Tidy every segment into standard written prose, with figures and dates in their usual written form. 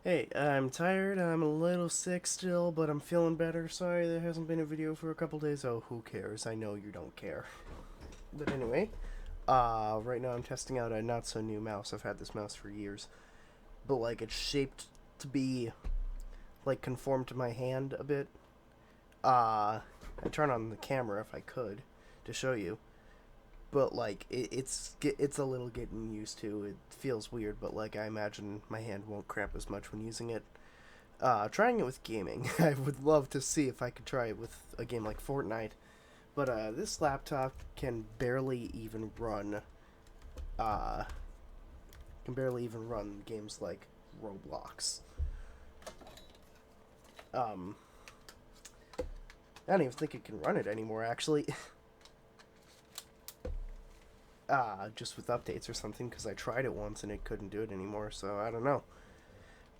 Hey, I'm tired, I'm a little sick still, but I'm feeling better. Sorry there hasn't been a video for a couple days. Oh, who cares? I know you don't care. But anyway, right now I'm testing out a not so new mouse. I've had this mouse for years. But like it's shaped to be like conform to my hand a bit. I'd turn on the camera if I could to show you. But like it's a little getting used to. It feels weird, but like I imagine my hand won't cramp as much when using it. Trying it with gaming. I would love to see if I could try it with a game like Fortnite, but this laptop uh, can barely even run games like Roblox. Um, I don't even think it can run it anymore. Actually, just with updates or something, because I tried it once and it couldn't do it anymore. So I don't know.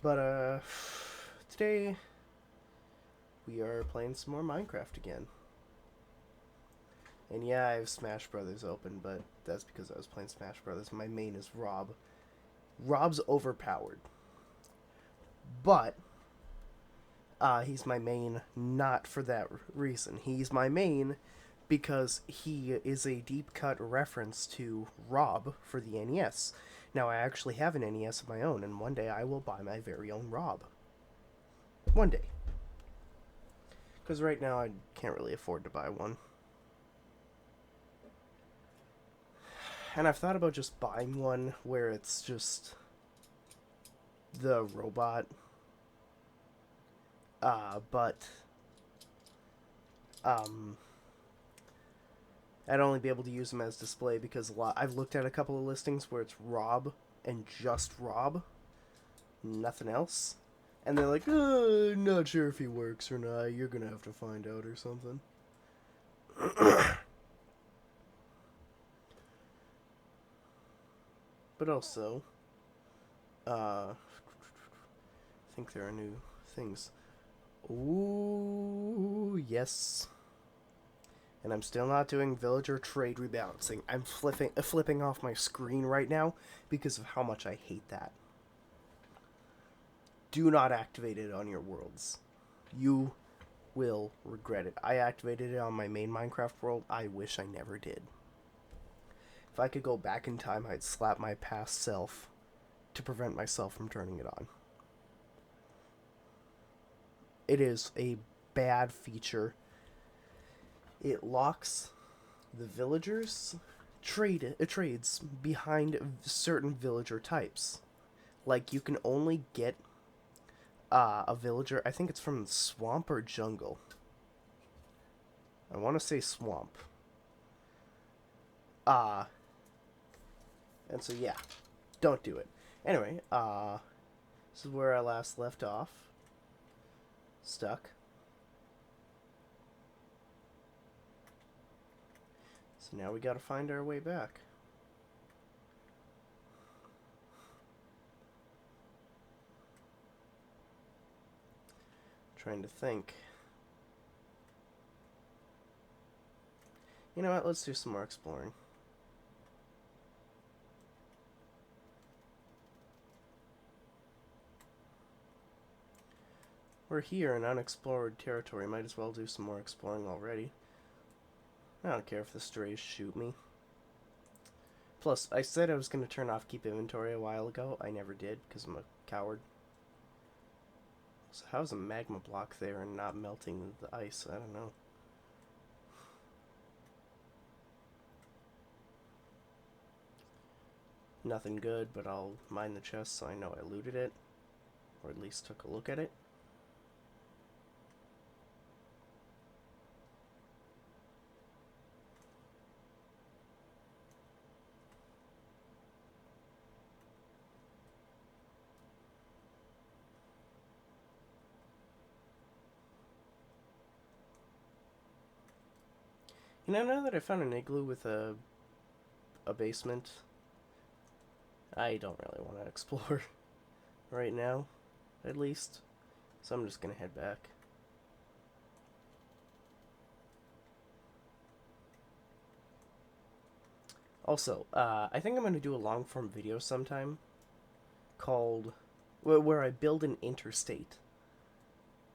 But today we are playing some more Minecraft again. And yeah, I have Smash Brothers open, but that's because I was playing Smash Brothers. My main is Rob. Rob's overpowered, but he's my main not for that reason. He's my main because he is a deep cut reference to Rob for the NES. Now, I actually have an NES of my own, and one day I will buy my very own Rob. One day. Because right now I can't really afford to buy one. And I've thought about just buying one where it's just the robot. But um, I'd only be able to use them as display because I've looked at a couple of listings where it's Rob and just Rob, nothing else. And they're like, not sure if he works or not. You're gonna have to find out or something. But also, I think there are new things. Ooh, yes. And I'm still not doing villager trade rebalancing. I'm flipping off my screen right now because of how much I hate that. Do not activate it on your worlds. You will regret it. I activated it on my main Minecraft world. I wish I never did. If I could go back in time, I'd slap my past self to prevent myself from turning it on. It is a bad feature. It locks the villagers trades behind certain villager types. Like you can only get a villager. I think it's from swamp or jungle. I want to say swamp. Uh and so yeah, don't do it. Anyway, this is where I last left off. Stuck. So now we got to find our way back. Trying to think. You know what? Let's do some more exploring. We're here in unexplored territory. Might as well do some more exploring already. I don't care if the strays shoot me. Plus, I said I was going to turn off keep inventory a while ago. I never did because I'm a coward. So how's a magma block there and not melting the ice? I don't know. Nothing good, but I'll mine the chest so I know I looted it. Or at least took a look at it. You know, now that I found an igloo with a basement, I don't really want to explore right now, at least. So I'm just going to head back. Also, I think I'm going to do a long form video sometime called where I build an interstate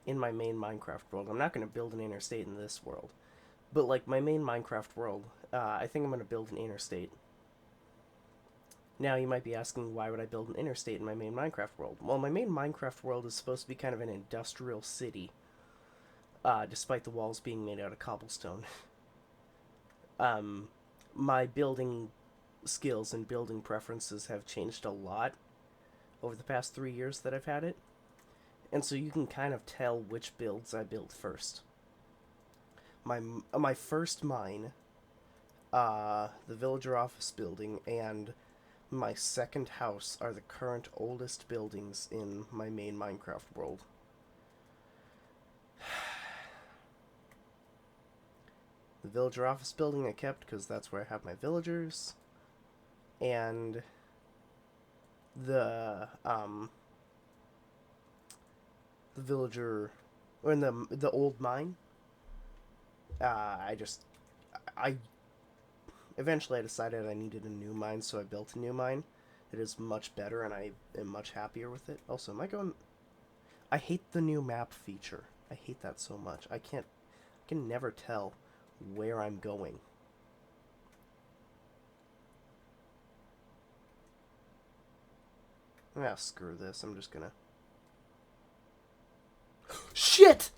in my main Minecraft world. I'm not going to build an interstate in this world, but like my main Minecraft world, I think I'm going to build an interstate. Now you might be asking, why would I build an interstate in my main Minecraft world? Well, my main Minecraft world is supposed to be kind of an industrial city, despite the walls being made out of cobblestone. My building skills and building preferences have changed a lot over the past 3 years that I've had it. And so you can kind of tell which builds I built first. My first mine, the villager office building, and my second house are the current oldest buildings in my main Minecraft world. The villager office building I kept because that's where I have my villagers. And the villager, or in the old mine, I eventually I decided I needed a new mine, so I built a new mine. It is much better, and I am much happier with it. Also, am I going? I hate the new map feature. I hate that so much. I can never tell where I'm going. Ah, screw this. I'm just gonna... Shit!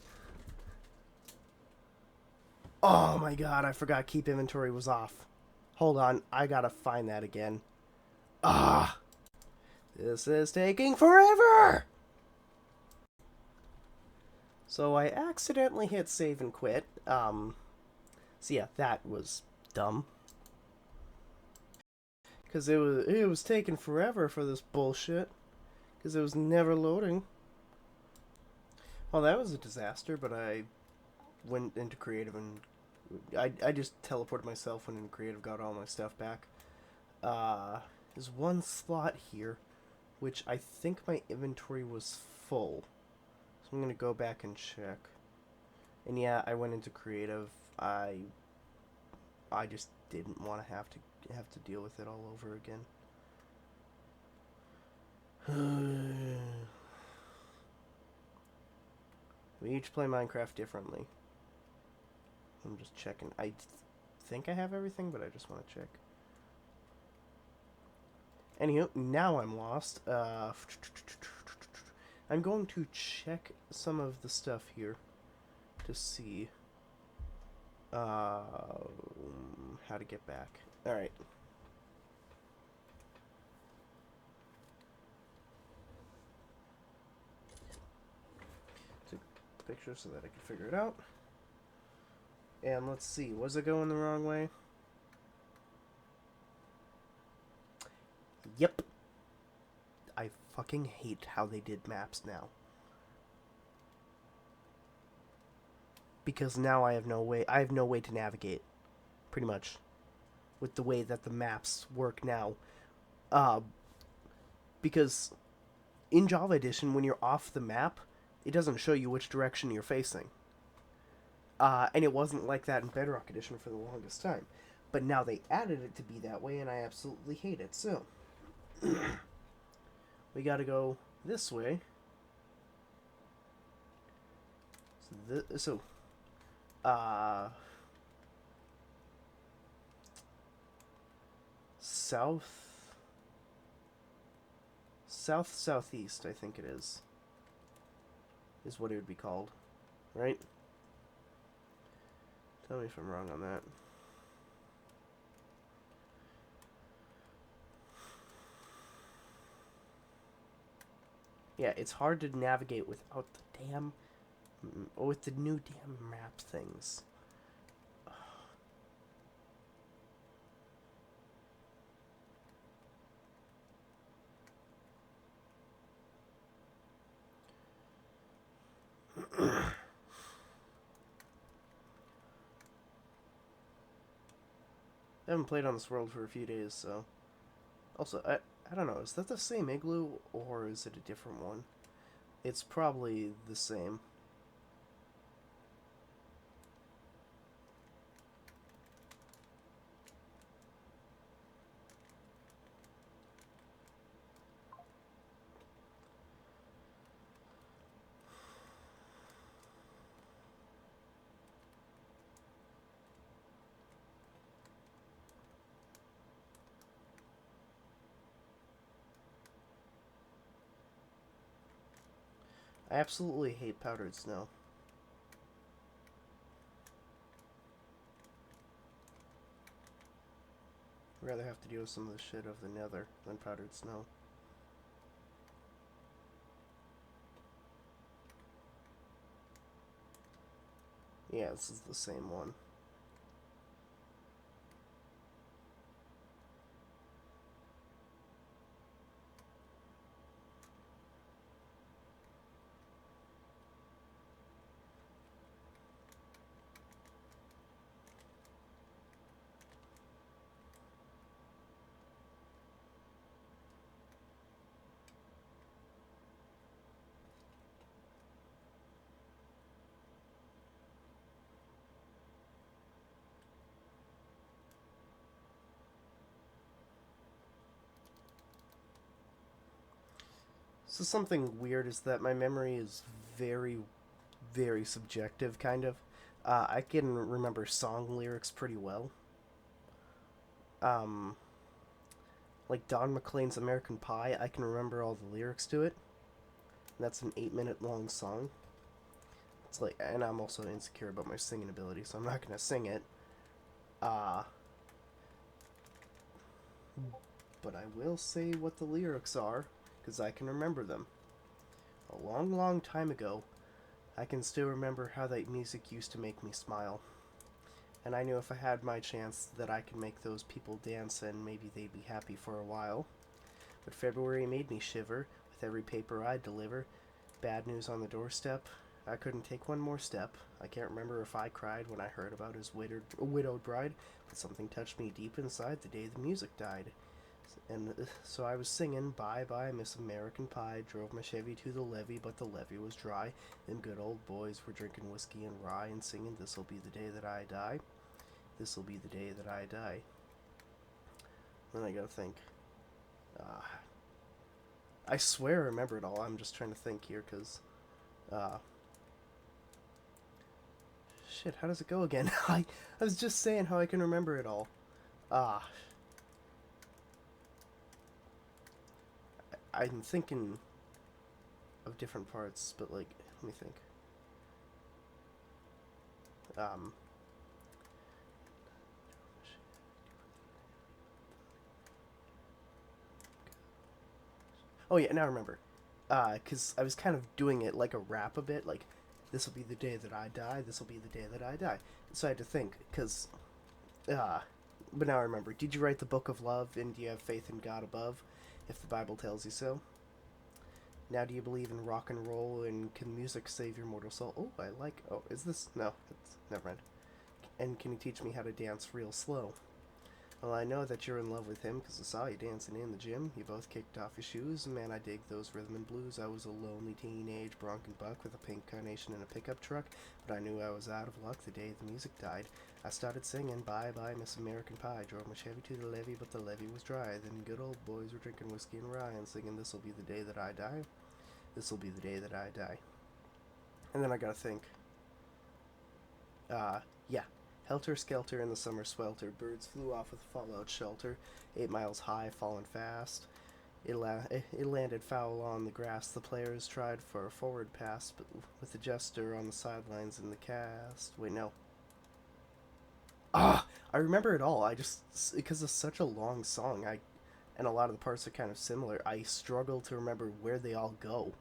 Oh my god, I forgot keep inventory was off. Hold on, I gotta find that again. Ah! This is taking forever! So I accidentally hit save and quit. So yeah, that was dumb. Because it was taking forever for this bullshit. Because it was never loading. Well, that was a disaster, but I went into creative and I just teleported myself, went into creative, got all my stuff back. There's one slot here, which I think my inventory was full. So I'm gonna go back and check. And yeah, I went into creative. I just didn't want to have to deal with it all over again. We each play Minecraft differently. I'm just checking. I think I have everything, but I just want to check. Anywho, now I'm lost. I'm going to check some of the stuff here to see how to get back. Alright. Took a picture so that I could figure it out. And let's see, was it going the wrong way? Yep. I fucking hate how they did maps now. Because now I have no way to navigate, pretty much, with the way that the maps work now. Because in Java Edition, when you're off the map, it doesn't show you which direction you're facing. And it wasn't like that in Bedrock Edition for the longest time. But now they added it to be that way, and I absolutely hate it. So, we gotta go this way. Southeast, I think it is what it would be called, right? Tell me if I'm wrong on that. Yeah, it's hard to navigate without with the new damn map things. I haven't played on this world for a few days, so... Also, I don't know, is that the same igloo, or is it a different one? It's probably the same. I absolutely hate powdered snow. I'd rather have to deal with some of the shit of the nether than powdered snow. Yeah, this is the same one. So something weird is that my memory is very, very subjective, kind of. I can remember song lyrics pretty well. Um, like Don McLean's American Pie, I can remember all the lyrics to it. That's an 8-minute long song. It's like, and I'm also insecure about my singing ability, so I'm not gonna sing it. Uh, but I will say what the lyrics are, because I can remember them. A long, long time ago, I can still remember how that music used to make me smile. And I knew if I had my chance that I could make those people dance and maybe they'd be happy for a while. But February made me shiver with every paper I'd deliver. Bad news on the doorstep. I couldn't take one more step. I can't remember if I cried when I heard about his widowed bride, but something touched me deep inside the day the music died. And so I was singing, bye bye Miss American Pie, drove my Chevy to the levee, but the levee was dry. Them good old boys were drinking whiskey and rye and singing, this'll be the day that I die. This'll be the day that I die. Then I gotta think. Uh, I swear I remember it all. I'm just trying to think here, because... shit, how does it go again? I was just saying how I can remember it all. I'm thinking of different parts, but, like, let me think. Oh yeah, now I remember. Because I was kind of doing it like a rap a bit, like, this will be the day that I die, this will be the day that I die. So I had to think, because, but now I remember. Did you write the book of love, and do you have faith in God above, if the Bible tells you so? Now do you believe in rock and roll, and can music save your mortal soul? Oh, I like, oh, is this, no, it's, never mind. And can you teach me how to dance real slow? Well, I know that you're in love with him because I saw you dancing in the gym. You both kicked off your shoes. Man, I dig those rhythm and blues. I was a lonely teenage bronc and buck with a pink carnation and a pickup truck, but I knew I was out of luck the day the music died. I started singing, bye bye Miss American Pie. Drove my Chevy to the levee, but the levee was dry. Then good old boys were drinking whiskey and rye and singing, this'll be the day that I die. This'll be the day that I die. And then I gotta think. Yeah. Helter skelter in the summer swelter, birds flew off with a fallout shelter, 8 miles high, falling fast. It landed foul on the grass. The players tried for a forward pass, but with the jester on the sidelines in the cast. Wait, no. I remember it all. I just, because it's such a long song, and a lot of the parts are kind of similar, I struggle to remember where they all go.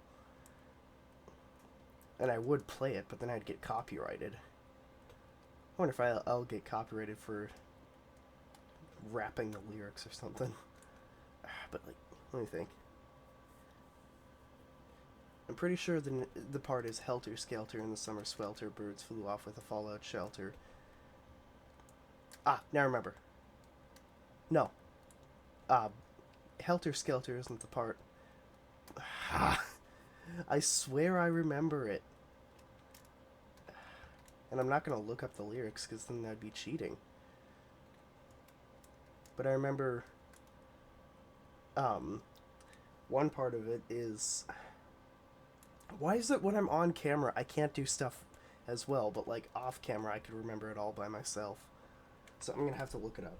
And I would play it, but then I'd get copyrighted. I wonder if I'll get copyrighted for rapping the lyrics or something. But, like, let me think. I'm pretty sure the part is helter skelter in the summer swelter, birds flew off with a fallout shelter. Now I remember. No. Helter skelter isn't the part. I swear I remember it. And I'm not going to look up the lyrics because then that'd be cheating. But I remember one part of it is, why is it when I'm on camera I can't do stuff as well, but like off camera I could remember it all by myself. So I'm going to have to look it up.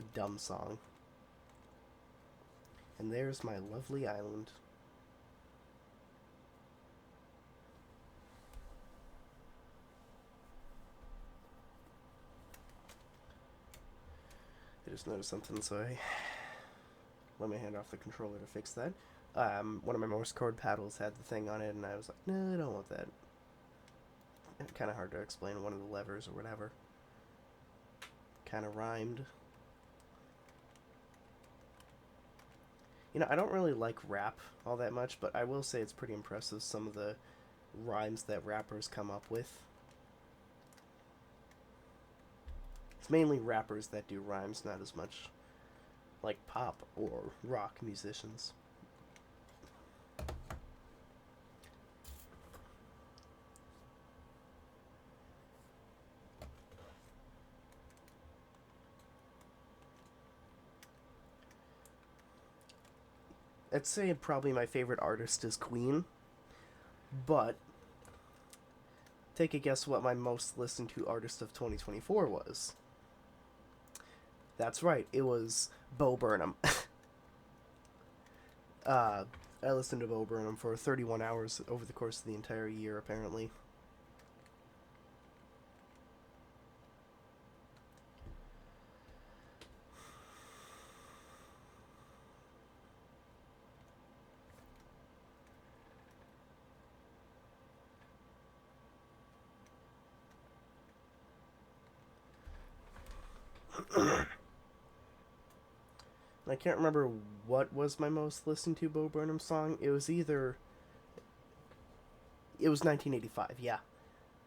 The dumb song. And there's my lovely island. I just noticed something, so I let my hand off the controller to fix that. One of my Morse chord paddles had the thing on it, and I was like, no, I don't want that. Kind of hard to explain, one of the levers or whatever. Kind of rhymed. You know, I don't really like rap all that much, but I will say it's pretty impressive, some of the rhymes that rappers come up with. It's mainly rappers that do rhymes, not as much like pop or rock musicians. I'd say probably my favorite artist is Queen, but take a guess what my most listened to artist of 2024 was. That's right, it was Bo Burnham. I listened to Bo Burnham for 31 hours over the course of the entire year, apparently. I can't remember what was my most listened to Bo Burnham song. It was 1985, yeah.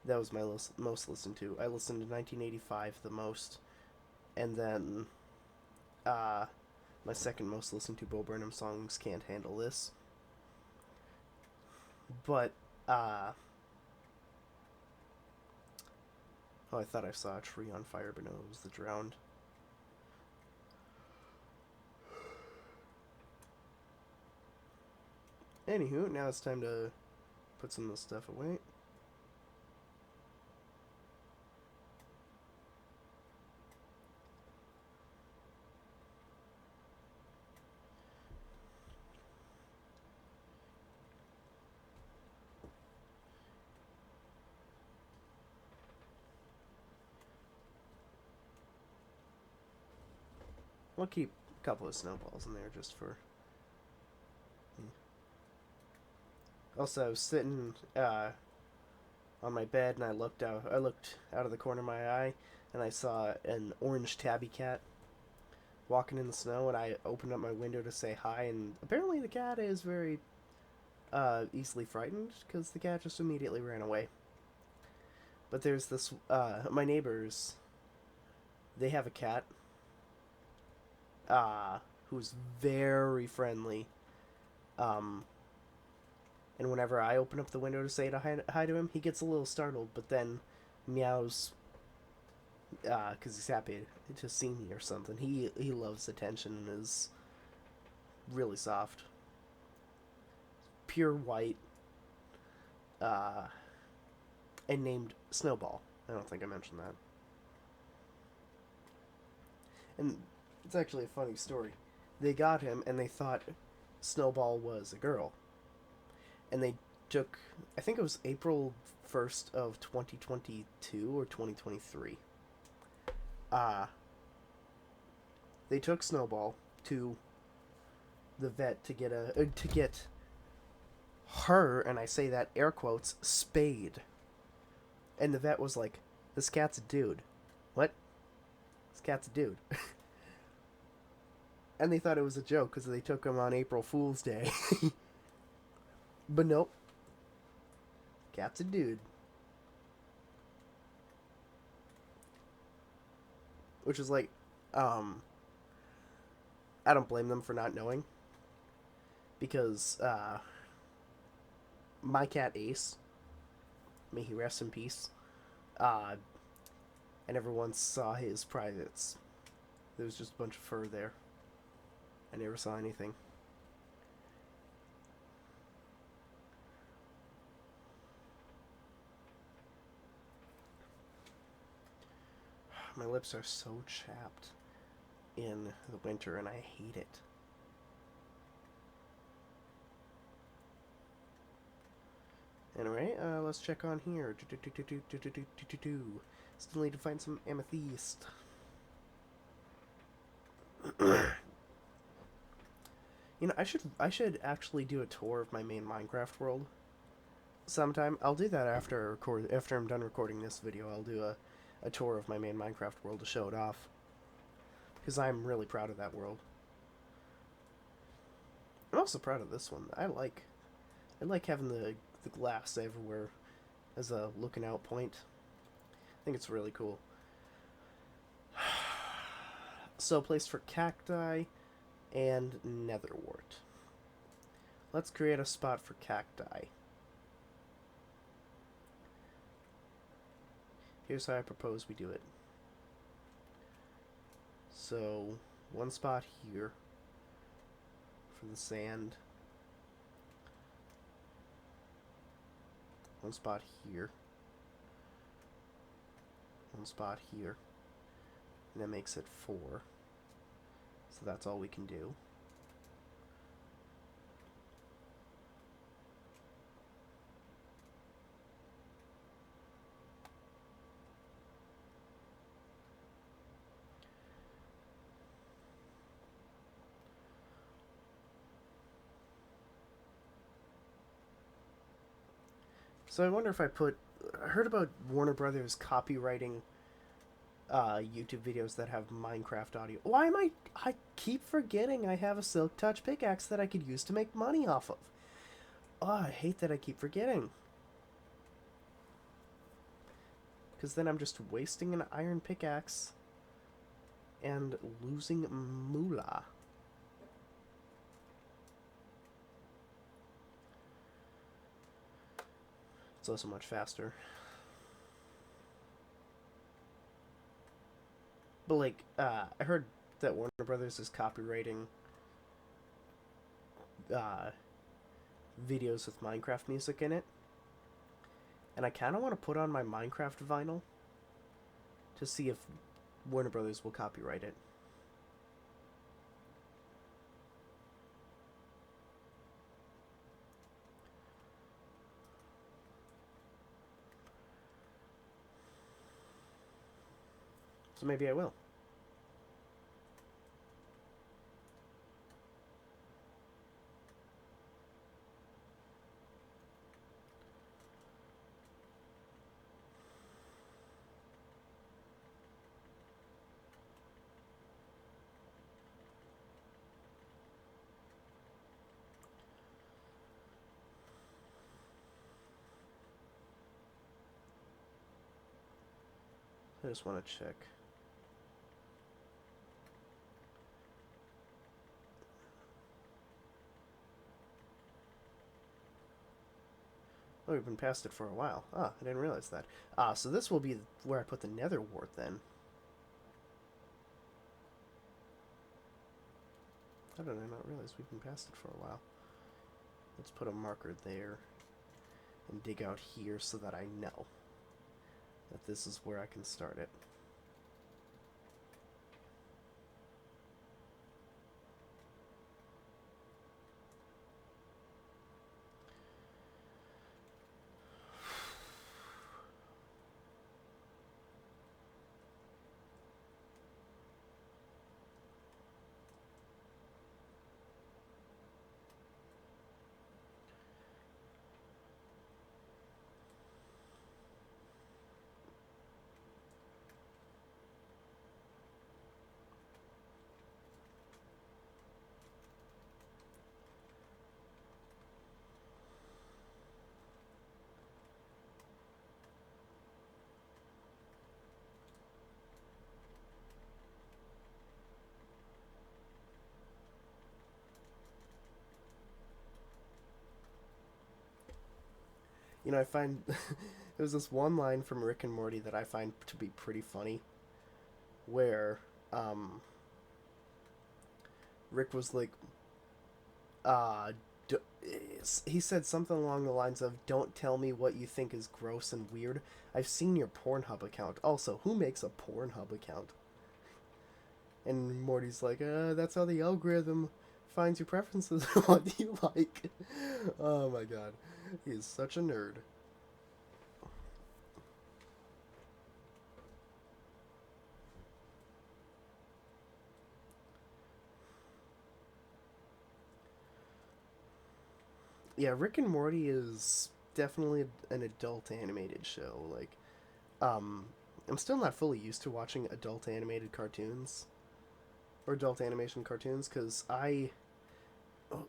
That was my most listened to. I listened to 1985 the most. And then, my second most listened to Bo Burnham songs, Can't Handle This. But, oh, I thought I saw a tree on fire, but no, it was The Drowned. Anywho, now it's time to put some of this stuff away. We'll keep a couple of snowballs in there just for... Also, I was sitting on my bed and I looked out of the corner of my eye and I saw an orange tabby cat walking in the snow, and I opened up my window to say hi, and apparently the cat is very easily frightened because the cat just immediately ran away. But there's this my neighbors, they have a cat who's very friendly. And whenever I open up the window to say hi to him, he gets a little startled, but then meows because he's happy to see me or something. He loves attention and is really soft. Pure white. And named Snowball. I don't think I mentioned that. And it's actually a funny story. They got him and they thought Snowball was a girl. And they took, I think it was April 1st of 2022 or 2023. They took Snowball to the vet to get her, and I say that air quotes, spayed. And the vet was like, "This cat's a dude." What? This cat's a dude. And they thought it was a joke because they took him on April Fool's Day. But nope. Cat's a dude. Which is like, I don't blame them for not knowing. Because, my cat Ace, may he rest in peace, I never once saw his privates. There was just a bunch of fur there. I never saw anything. My lips are so chapped. in the winter, and I hate it. Anyway, let's check on here. Still need to find some amethyst. You know, I should actually do a tour of my main Minecraft world sometime. I'll do that after I'm done recording this video. I'll do a tour of my main Minecraft world to show it off, because I'm really proud of that world. I'm also proud of this one. I like having the glass everywhere as a looking out point. I think it's really cool. So, place for cacti and netherwort. Let's create a spot for cacti. Here's how I propose we do it. So, one spot here for the sand. One spot here. One spot here. And that makes it 4. So that's all we can do. So I wonder if I heard about Warner Brothers copywriting YouTube videos that have Minecraft audio. Why am I keep forgetting I have a Silk Touch pickaxe that I could use to make money off of. Oh, I hate that I keep forgetting. Because then I'm just wasting an iron pickaxe and losing moolah. It's also much faster. But like, I heard that Warner Brothers is copywriting videos with Minecraft music in it. And I kind of want to put on my Minecraft vinyl to see if Warner Brothers will copyright it. So maybe I will. I just want to check. Oh, we've been past it for a while. Ah, I didn't realize that. So this will be where I put the nether wart then. How did I not realize we've been past it for a while? Let's put a marker there and dig out here so that I know that this is where I can start it. You know, I find there's this one line from Rick and Morty that I find to be pretty funny, where Rick was like, uh, d- he said something along the lines of, "Don't tell me what you think is gross and weird. I've seen your Pornhub account. Also, who makes a Pornhub account?" And Morty's like, that's how the algorithm finds your preferences. What do you like? Oh my god. He is such a nerd. Yeah, Rick and Morty is definitely an adult animated show. Like, um, I'm still not fully used to watching adult animated cartoons or adult animation cartoons because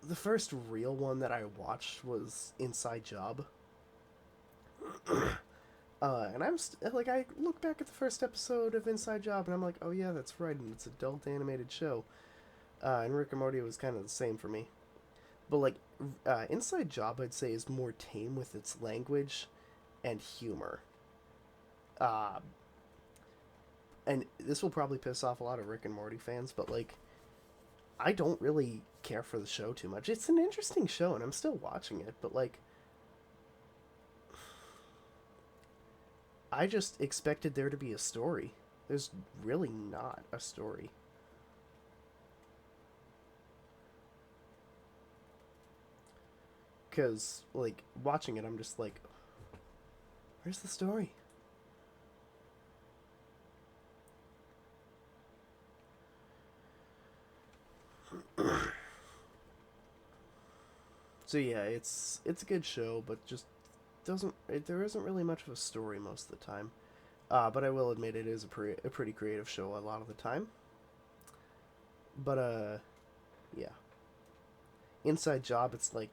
the first real one that I watched was Inside Job. And like, I look back at the first episode of Inside Job and I'm like, oh yeah, that's right, and it's an adult animated show. And Rick and Morty was kind of the same for me. But like, Inside Job, I'd say, is more tame with its language and humor. Uh, and this will probably piss off a lot of Rick and Morty fans, but like, I don't really care for the show too much. It's an interesting show, and I'm still watching it, but like, I just expected there to be a story. There's really not a story. Because, like, watching it, I'm just like, where's the story? So yeah, it's a good show, but just there isn't really much of a story most of the time. But I will admit it is a pretty creative show a lot of the time. But yeah, Inside Job, it's like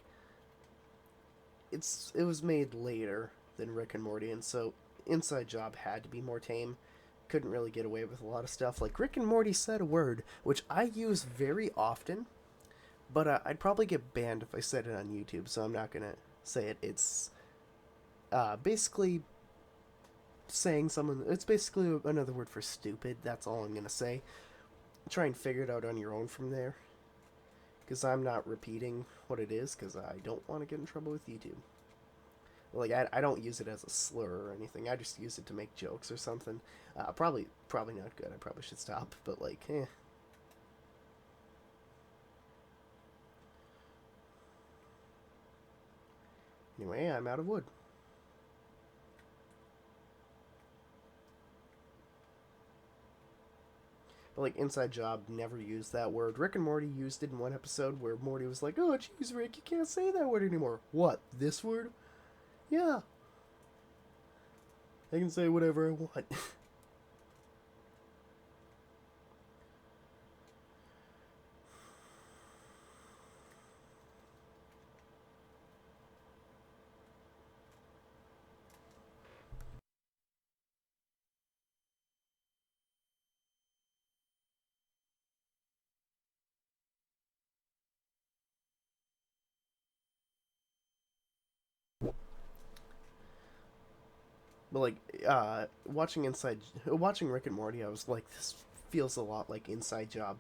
it was made later than Rick and Morty, and so Inside Job had to be more tame. Couldn't really get away with a lot of stuff. Like Rick and Morty said a word, which I use very often, but I'd probably get banned if I said it on YouTube, so I'm not gonna say it. It's basically saying someone. It's basically another word for stupid. That's all I'm gonna say. Try and figure it out on your own from there, because I'm not repeating what it is, because I don't want to get in trouble with YouTube. Like I don't use it as a slur or anything. I just use it to make jokes or something. Probably not good. I probably should stop. But like, eh. Anyway, I'm out of wood. But like, Inside Job never used that word. Rick and Morty used it in one episode where Morty was like, "Oh, jeez, Rick, you can't say that word anymore." What? This word? Yeah, I can say whatever I want. But like, watching Rick and Morty, I was like, this feels a lot like Inside Job,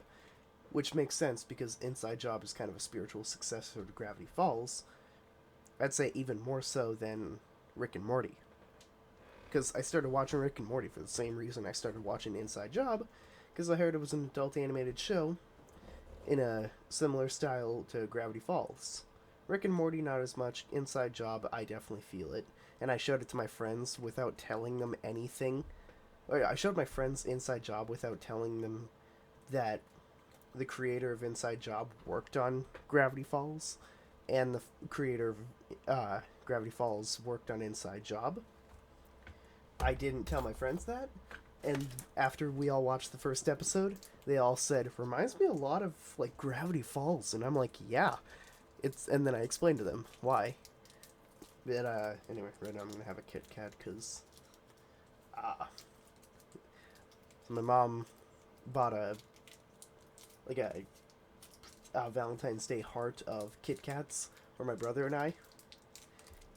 which makes sense because Inside Job is kind of a spiritual successor to Gravity Falls. I'd say even more so than Rick and Morty, because I started watching Rick and Morty for the same reason I started watching Inside Job, because I heard it was an adult animated show in a similar style to Gravity Falls. Rick and Morty, not as much. Inside Job, I definitely feel it. And I showed it to my friends without telling them anything. I showed my friends Inside Job without telling them that the creator of Inside Job worked on Gravity Falls, and the creator of Gravity Falls worked on Inside Job. I didn't tell my friends that, and after we all watched the first episode, they all said, "Reminds me a lot of like Gravity Falls," and I'm like, "Yeah." It's and then I explained to them why. But anyway, right now I'm gonna have a Kit Kat because so my mom bought like a Valentine's Day heart of Kit Kats for my brother and I,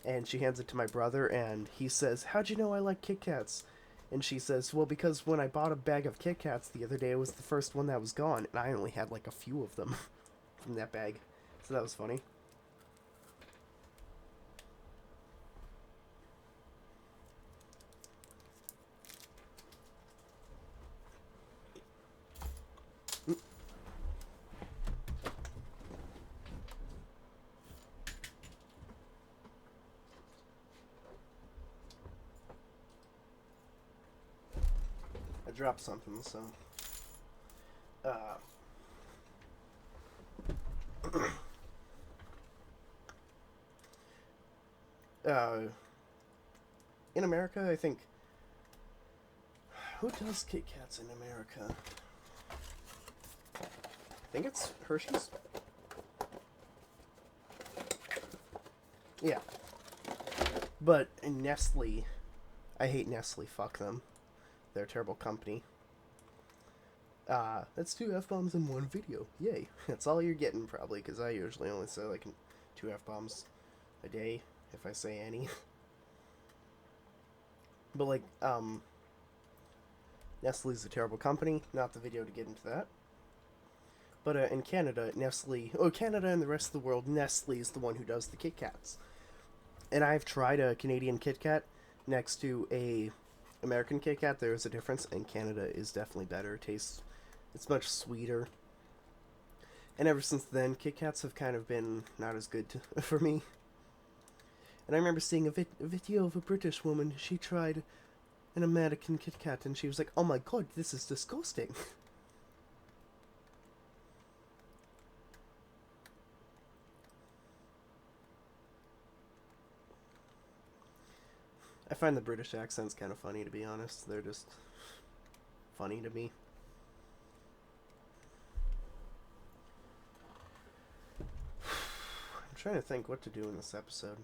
and she hands it to my brother, and he says, "How'd you know I like Kit Kats?" And she says, "Well, because when I bought a bag of Kit Kats the other day, it was the first one that was gone, and I only had like a few of them from that bag." So that was funny. dropped something, so. In America, I think. Who does Kit Kats in America? I think it's Hershey's. Yeah. But in Nestle, I hate Nestle. Fuck them. They're a terrible company. That's 2 F-bombs in one video. Yay. That's all you're getting, probably, because I usually only say, like, 2 F-bombs a day, if I say any. But, like, Nestle's a terrible company. Not the video to get into that. But, in Canada, Nestle... Oh, Canada and the rest of the world, Nestle is the one who does the Kit Kats. And I've tried a Canadian Kit Kat next to a American Kit Kat. There is a difference, and Canada is definitely better. It tastes... It's much sweeter. And ever since then, Kit Kats have kind of been not as good for me. And I remember seeing a video of a British woman. She tried an American Kit Kat, and she was like, "Oh my god, this is disgusting." I find the British accents kind of funny, to be honest. They're just funny to me. I'm trying to think what to do in this episode.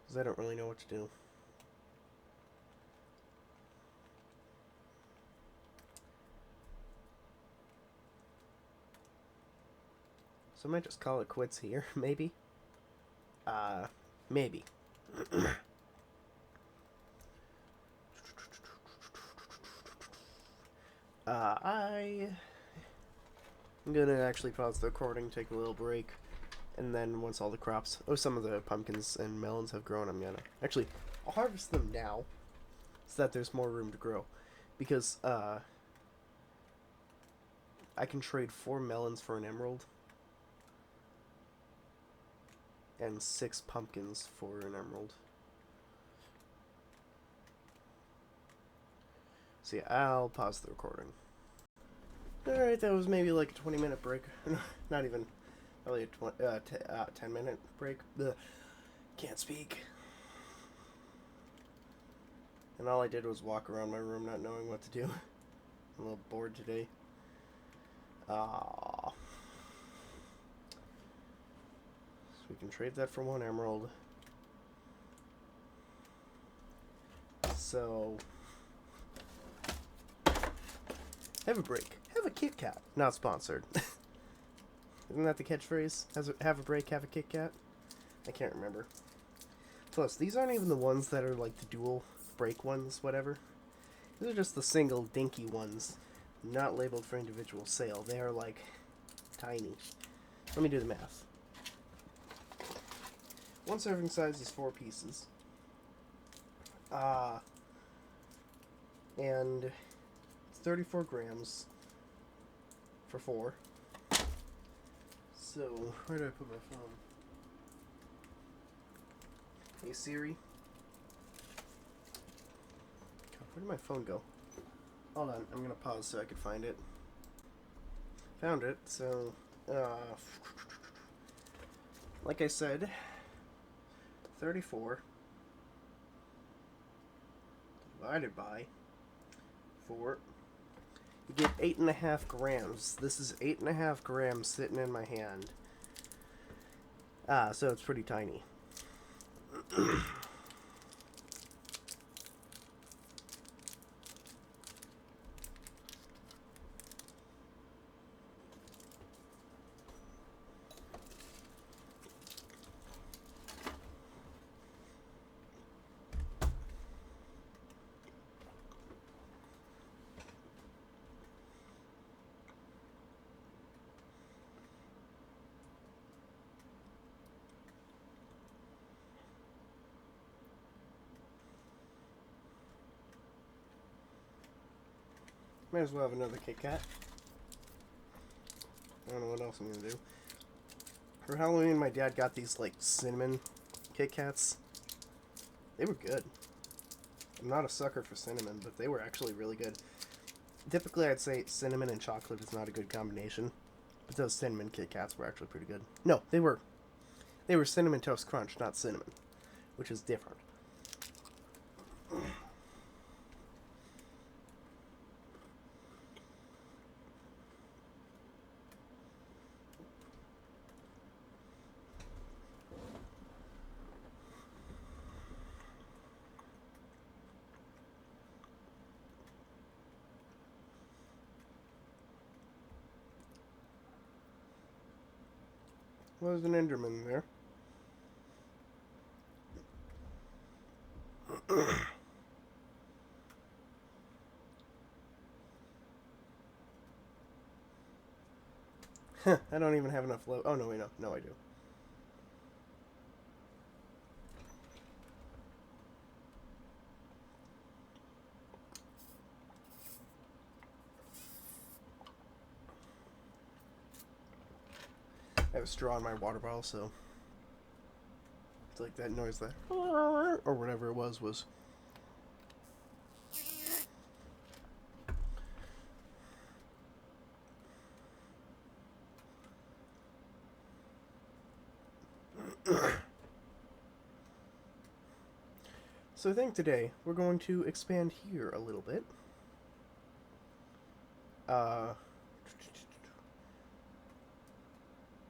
Because I don't really know what to do. So I might just call it quits here, maybe? Maybe. I'm gonna actually pause the recording, take a little break, and then once all the crops... Oh, some of the pumpkins and melons have grown, I'm gonna... Actually, I'll harvest them now, so that there's more room to grow. Because, I can trade 4 melons for an emerald. And 6 pumpkins for an emerald. So yeah, I'll pause the recording. Alright, that was maybe like a 20-minute break. Not even, probably a 10-minute break. Ugh. Can't speak. And all I did was walk around my room not knowing what to do. I'm a little bored today. So we can trade that for 1 emerald. So... Have a break. Have a Kit Kat. Not sponsored. Isn't that the catchphrase? Have a break, have a Kit Kat? I can't remember. Plus, these aren't even the ones that are like the dual break ones, whatever. These are just the single dinky ones, not labeled for individual sale. They are like tiny. Let me do the math. 1 serving size is 4 pieces. And 34 grams for 4. So, where do I put my phone? Hey Siri. Where did my phone go? Hold on, I'm gonna pause so I can find it. Found it, so, like I said, 34 divided by 4. You get 8.5 grams. This is 8.5 grams sitting in my hand. So it's pretty tiny. Might as well have another Kit Kat. I don't know what else I'm gonna do. For Halloween, my dad got these, like, cinnamon Kit Kats. They were good. I'm not a sucker for cinnamon, but they were actually really good. Typically, I'd say cinnamon and chocolate is not a good combination, but those cinnamon Kit Kats were actually pretty good. No, they were Cinnamon Toast Crunch, not cinnamon, which is different. Well, there's an Enderman there. I don't even have enough low. Oh, no, wait, no. No, I do. I have a straw in my water bottle, so it's like that noise that, or whatever it was. So I think today we're going to expand here a little bit.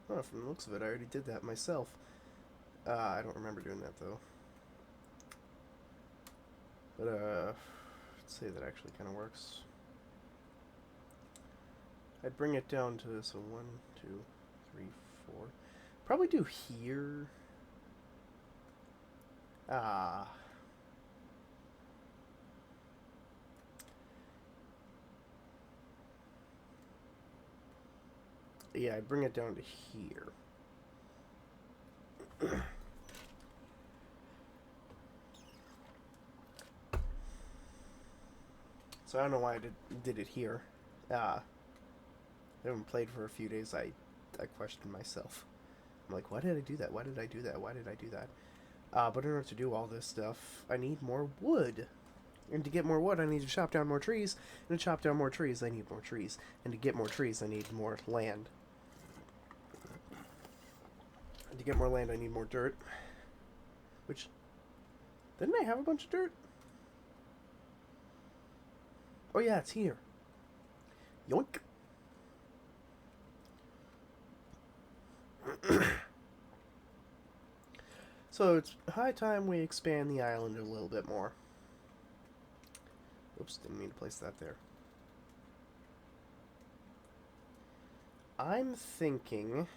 Oh, from the looks of it, I already did that myself. I don't remember doing that though. But let's see, that actually kind of works. I'd bring it down to, so 1, 2, 3, 4. Probably do here. Yeah, I'd bring it down to here. So I don't know why I did it here. I haven't played for a few days. I questioned myself. I'm like, why did I do that? Why did I do that? Why did I do that? But in order to do all this stuff, I need more wood. And to get more wood, I need to chop down more trees. And to chop down more trees, I need more trees. And to get more trees, I need more land. And to get more land, I need more dirt. Which, didn't I have a bunch of dirt? Oh yeah, it's here. Yoink. So it's high time we expand the island a little bit more. Oops, didn't mean to place that there. I'm thinking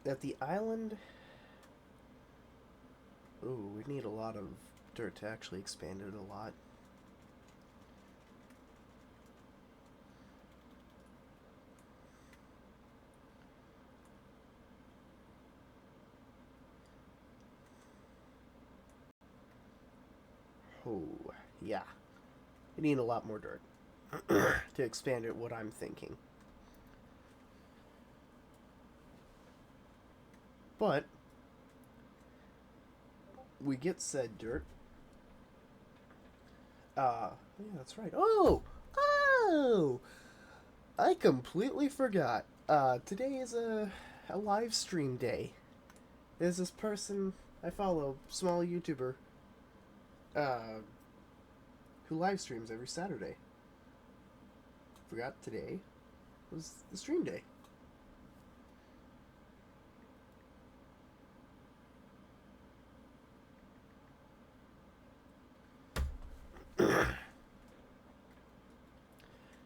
that the island... Ooh, we need a lot of dirt to actually expand it a lot. Oh, yeah. We need a lot more dirt to expand it, what I'm thinking. But we get said dirt. Yeah, that's right. Oh! I completely forgot. Today is a live stream day. There's this person I follow, small YouTuber, who live streams every Saturday. Forgot today was the stream day.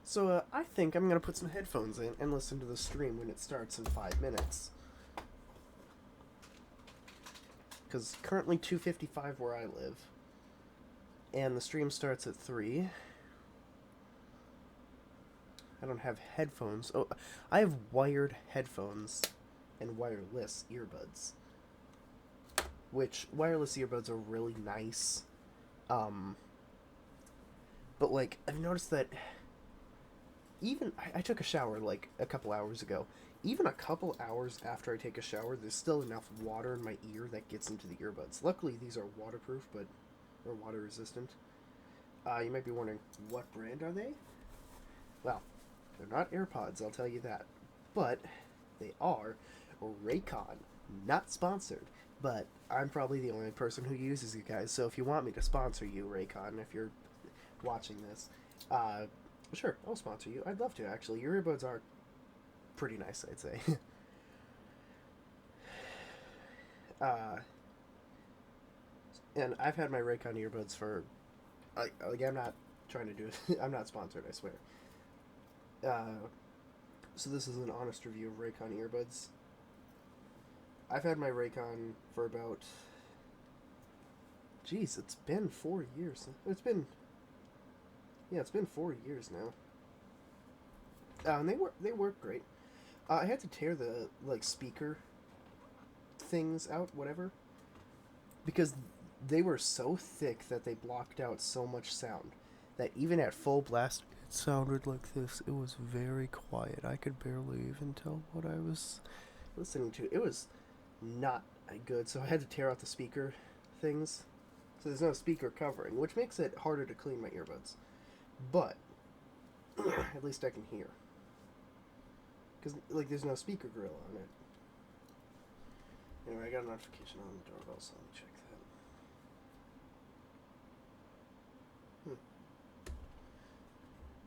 So, I think I'm going to put some headphones in and listen to the stream when it starts in 5 minutes. Because currently 2:55 where I live. And the stream starts at 3. I don't have headphones. Oh, I have wired headphones and wireless earbuds. Which, wireless earbuds are really nice. But, like, I've noticed that even I took a shower like a couple hours ago. Even a couple hours after I take a shower, there's still enough water in my ear that gets into the earbuds. Luckily, these are waterproof, but or water resistant. You might be wondering, what brand are they? Well, they're not AirPods, I'll tell you that. But they are Raycon. Not sponsored, but I'm probably the only person who uses you guys. So if you want me to sponsor you, Raycon, if you're watching this, uh, sure, I'll sponsor you. I'd love to, actually. Your earbuds are pretty nice, I'd say. uh, and I've had my Raycon earbuds for, like I'm not trying to do it. I'm not sponsored, I swear. Uh, so this is an honest review of Raycon earbuds. I've had my Raycon for about, geez, it's been 4 years. It's been 4 years now. And they work great. I had to tear the like speaker things out, whatever, because they were so thick that they blocked out so much sound that even at full blast, it sounded like this. It was very quiet. I could barely even tell what I was listening to. It was not good, so I had to tear out the speaker things. So there's no speaker covering, which makes it harder to clean my earbuds. But at least I can hear. Because, like, there's no speaker grill on it. Anyway, I got a notification on the doorbell, so let me check that.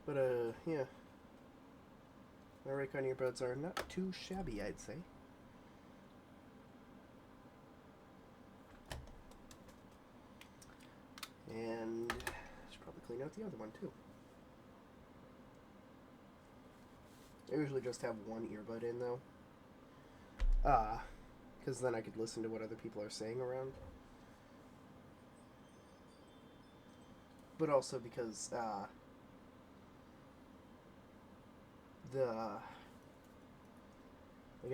But, yeah. My Raycon earbuds are not too shabby, I'd say. And I should probably clean out the other one, too. I usually just have one earbud in, though. Because then I could listen to what other people are saying around. But also because, like,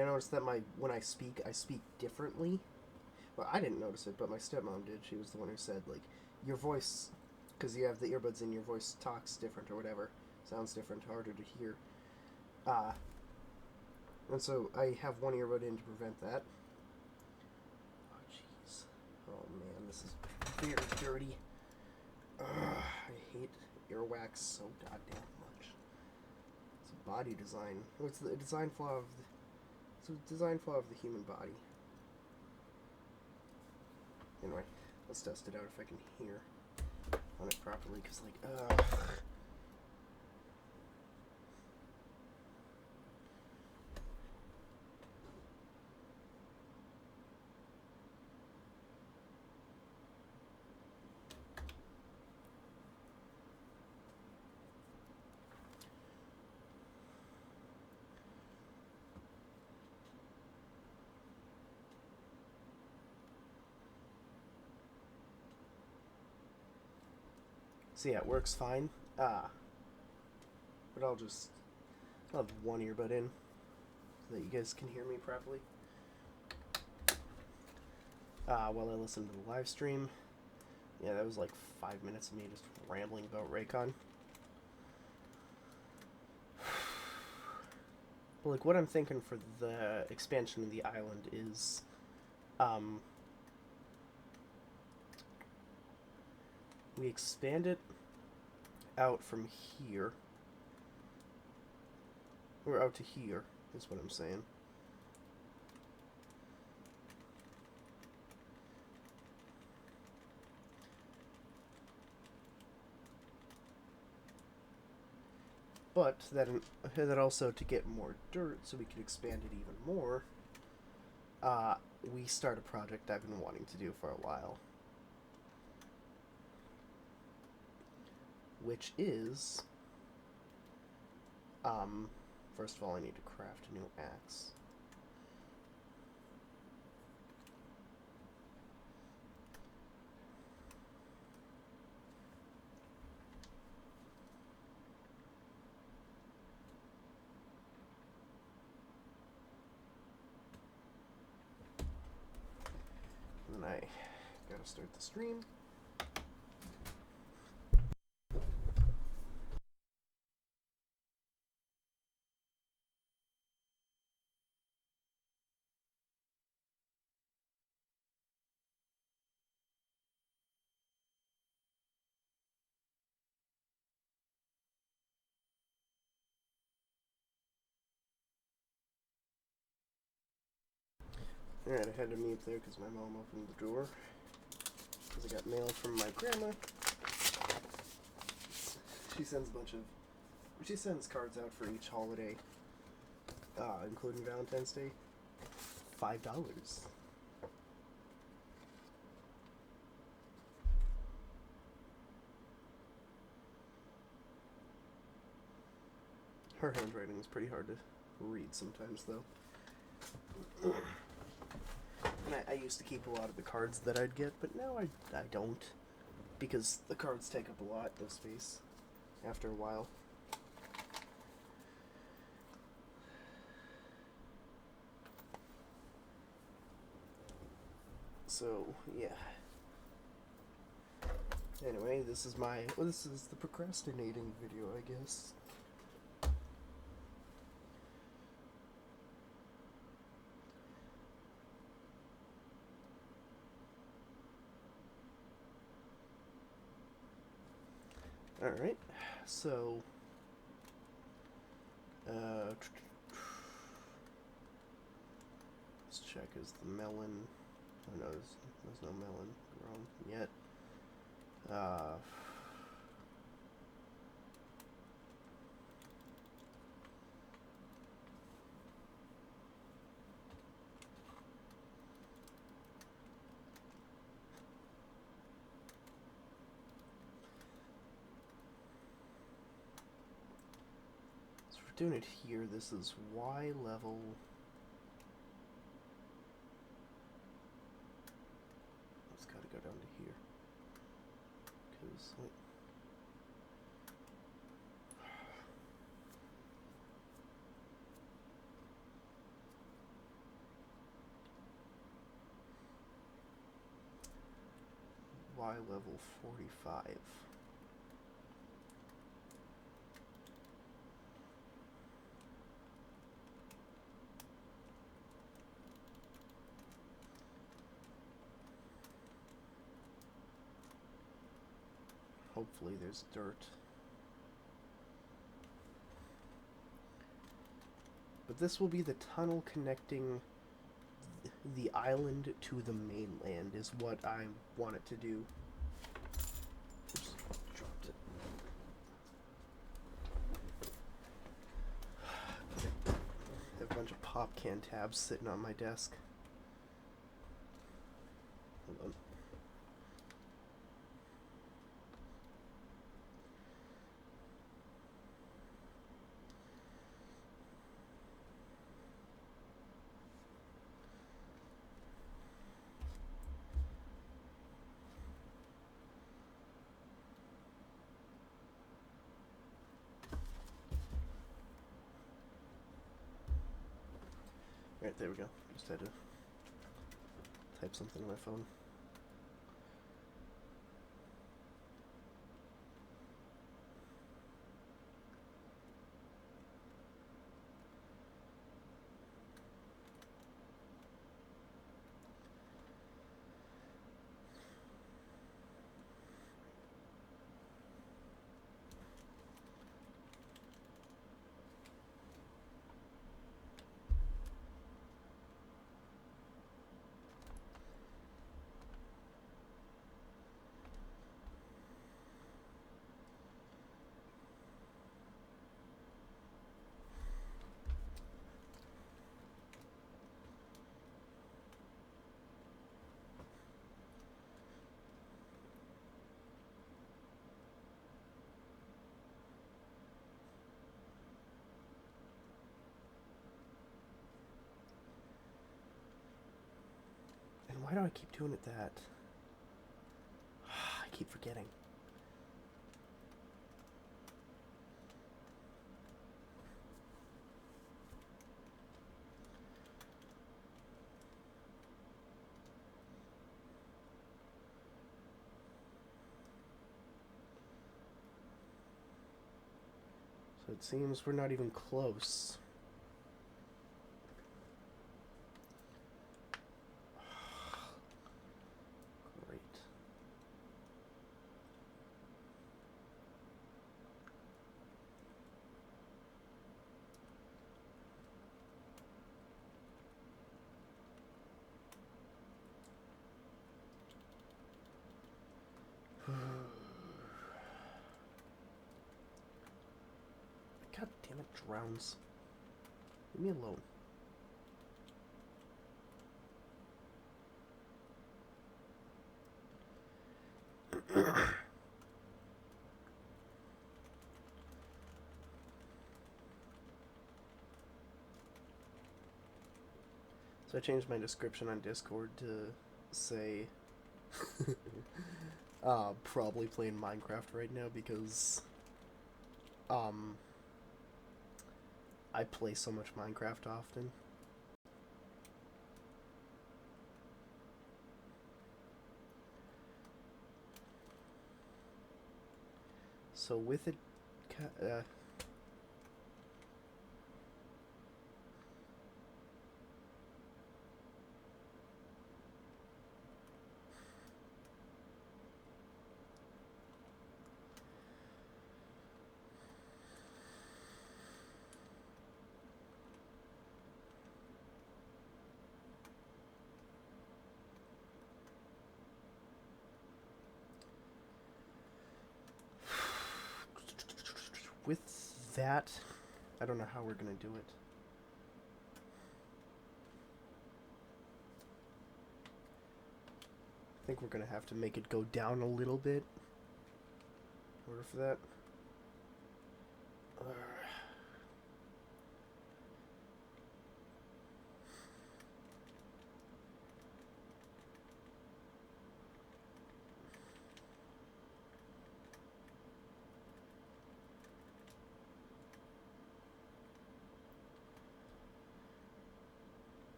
I noticed that when I speak differently. Well, I didn't notice it, but my stepmom did. She was the one who said, like, your voice, because you have the earbuds in, your voice talks different or whatever, sounds different, harder to hear. And so I have one earbud in to prevent that. Oh, jeez. Oh, man, this is very dirty. Ugh, I hate earwax so goddamn much. It's a body design. What's the design flaw of the... It's a design flaw of the human body. Anyway, let's test it out if I can hear on it properly, because, like, so yeah, it works fine. But I'll have one earbud in so that you guys can hear me properly. While I listen to the live stream. Yeah, that was like 5 minutes of me just rambling about Raycon. But like, what I'm thinking for the expansion of the island is, we expand it out from here, or out to here, is what I'm saying. But that also, to get more dirt so we could expand it even more, we start a project I've been wanting to do for a while. Which is, first of all, I need to craft a new axe. And then I gotta start the stream. Alright, I had to mute there because my mom opened the door. Because I got mail from my grandma. She sends a bunch of... She sends cards out for each holiday, including Valentine's Day. $5. Her handwriting is pretty hard to read sometimes, though. And I used to keep a lot of the cards that I'd get, but now I don't. Because the cards take up a lot of space after a while. So, yeah. Anyway, this is the procrastinating video, I guess. Alright, so, let's check, is the melon, oh no, there's no melon grown yet. So if we're doing it here, this is Y level. It's gotta go down to here. Because, wait. Y level 45. Hopefully there's dirt. But this will be the tunnel connecting the island to the mainland, is what I want it to do. Oops, dropped it. I have a bunch of pop can tabs sitting on my desk. Hold on. Alright, there we go. Just had to type something on my phone. Why do I keep doing it that? I keep forgetting. So it seems we're not even close. Great. rounds. Leave me alone. So I changed my description on Discord to say probably playing Minecraft right now because I play so much Minecraft often. So with it, with that, I don't know how we're gonna do it. I think we're gonna have to make it go down a little bit in order for that.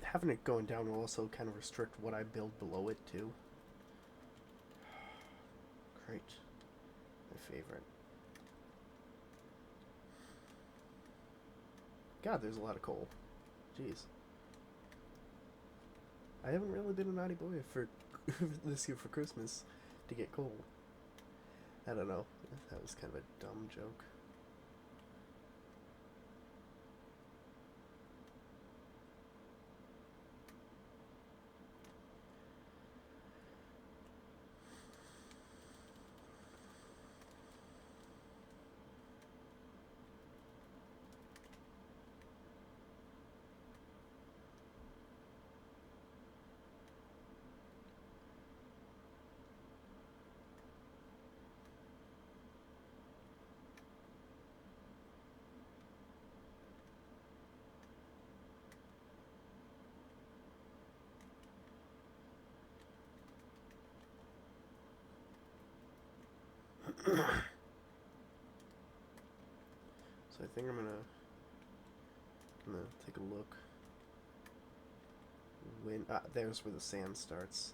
Having it going down will also kind of restrict what I build below it too. Great. My favorite. God, there's a lot of coal. Jeez. I haven't really been a naughty boy for this year for Christmas to get coal. I don't know. That was kind of a dumb joke. So I think I'm gonna take a look. When there's where the sand starts.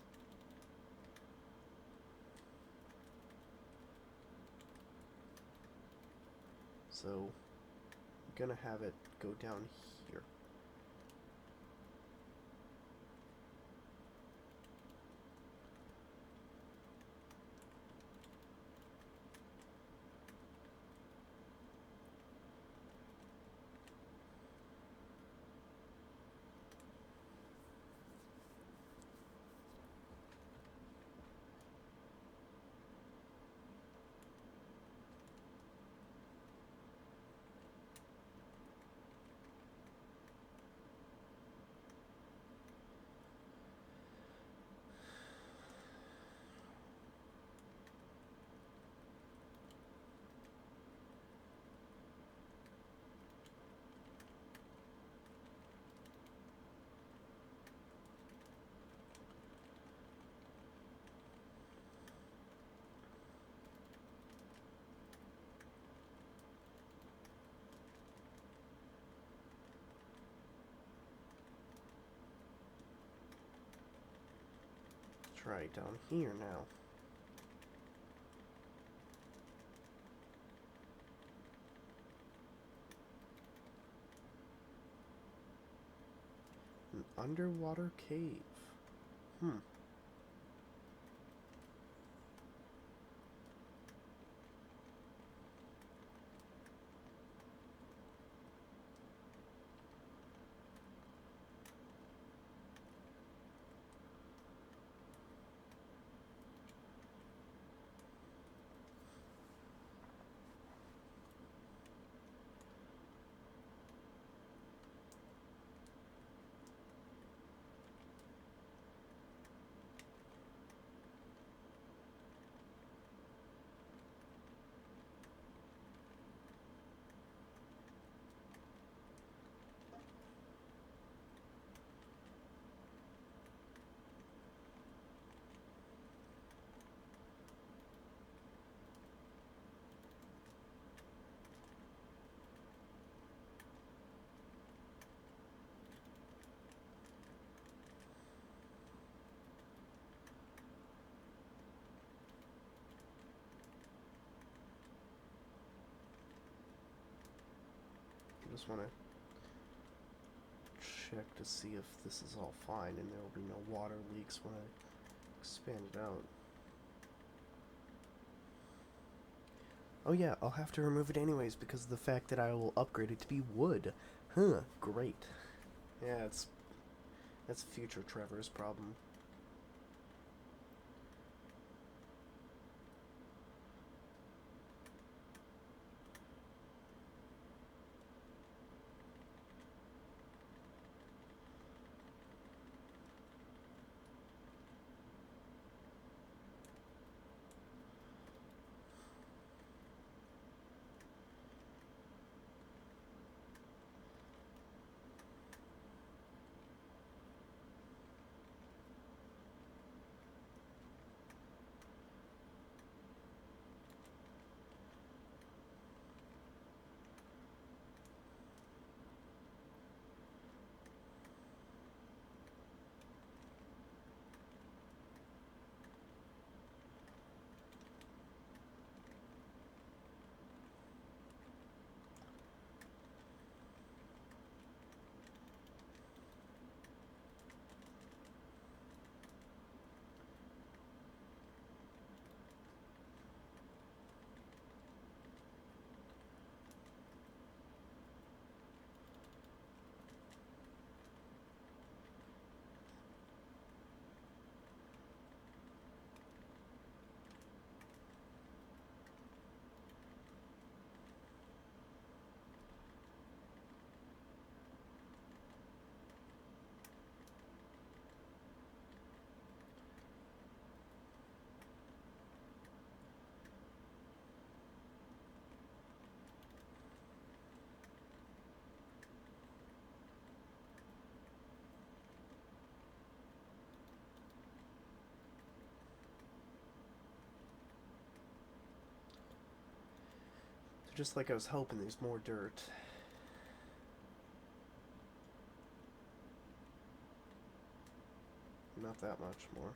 So I'm gonna have it go down here. Try down here now. An underwater cave. just want to check to see if this is all fine and there will be no water leaks when I expand it out. Oh yeah, I'll have to remove it anyways because of the fact that I will upgrade it to be wood. Huh, great. Yeah, that's future Trevor's problem. Just like I was hoping, there's more dirt. Not that much more.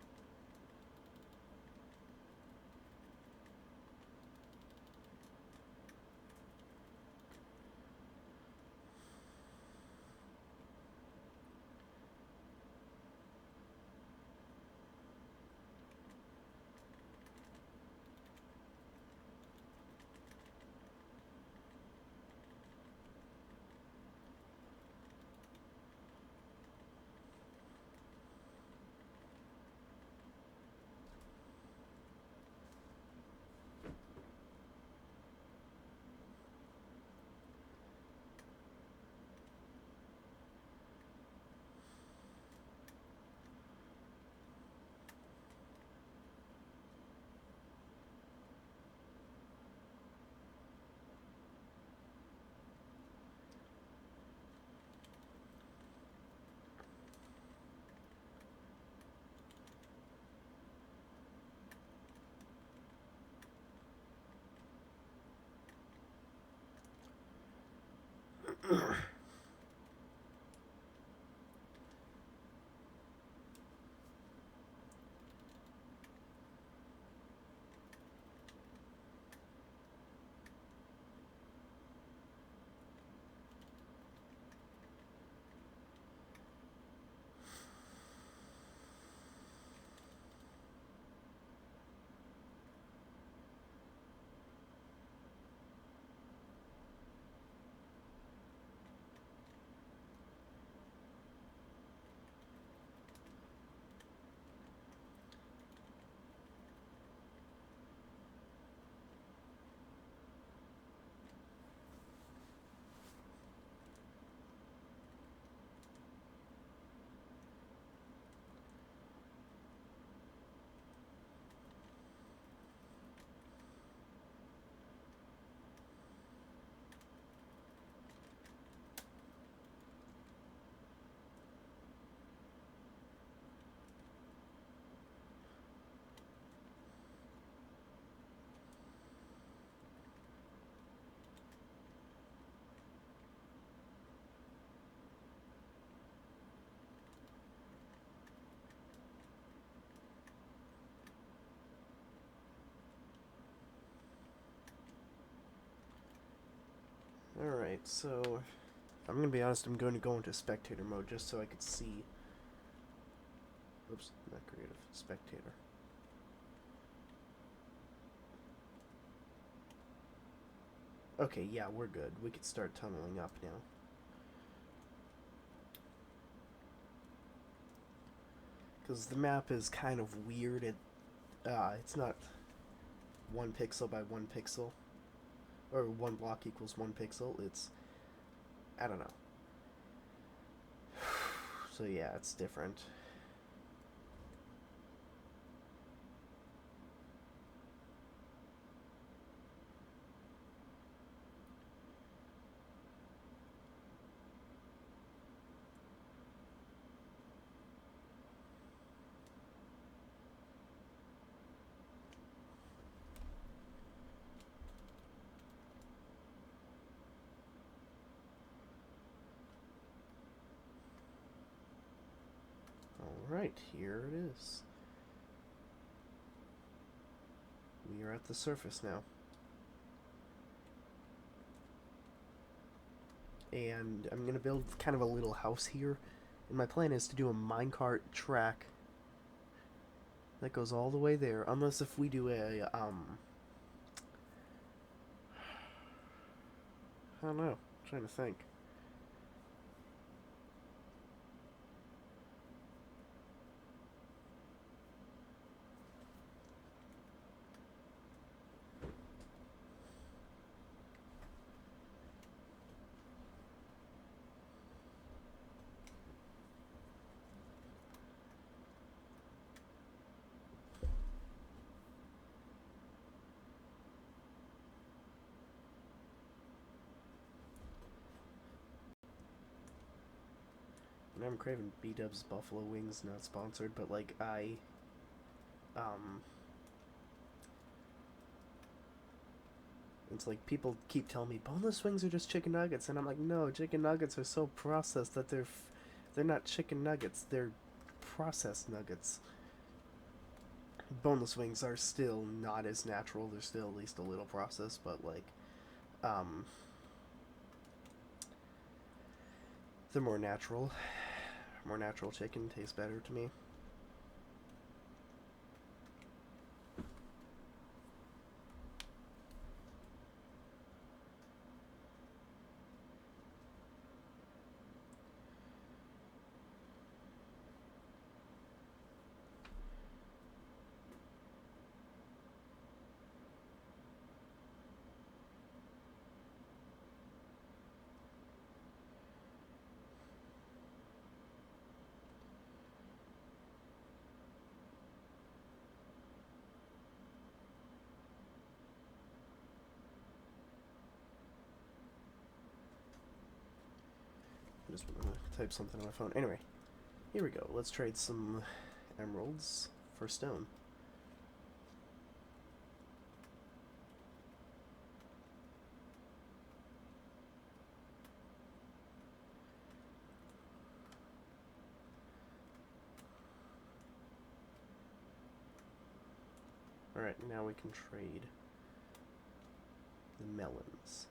Alright, so I'm gonna be honest, I'm going to go into spectator mode just so I could see. Oops, not creative. Spectator. Okay, yeah, we're good. We could start tunneling up now. Because the map is kind of weird. It's not 1 pixel by 1 pixel. Or 1 block equals 1 pixel. It's, I don't know. So yeah, it's different. Alright, here it is. We are at the surface now. And I'm going to build kind of a little house here. And my plan is to do a minecart track that goes all the way there. Unless if we do a, I don't know. I'm trying to think. And I'm craving B-Dubs Buffalo Wings, not sponsored, but like it's like people keep telling me boneless wings are just chicken nuggets, and I'm like, no, chicken nuggets are so processed that they're not chicken nuggets, they're processed nuggets. Boneless wings are still not as natural, they're still at least a little processed, but like, they're more natural. More natural chicken tastes better to me. I just want to type something on my phone. Anyway, here we go. Let's trade some emeralds for stone. Alright, now we can trade the melons.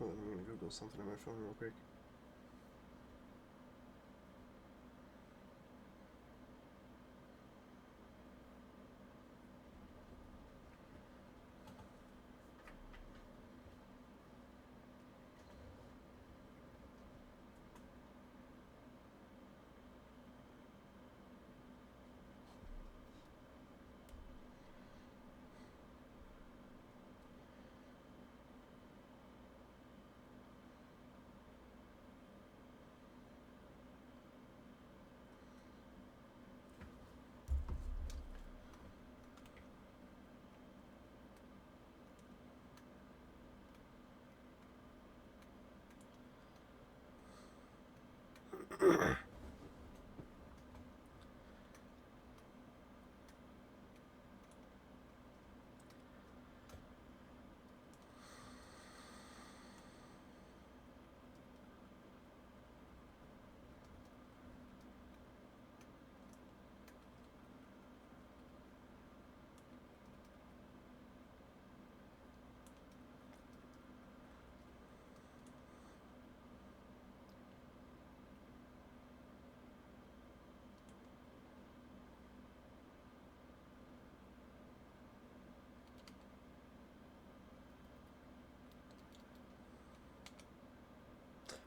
Hold on, I'm gonna Google something on my phone real quick.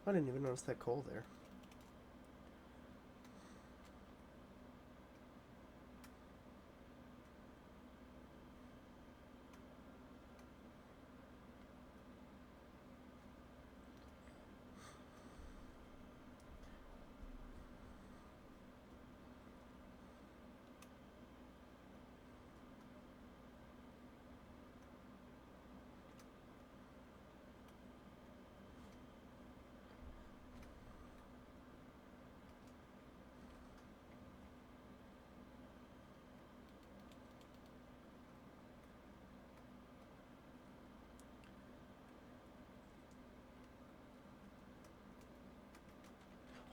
I didn't even notice that coal there.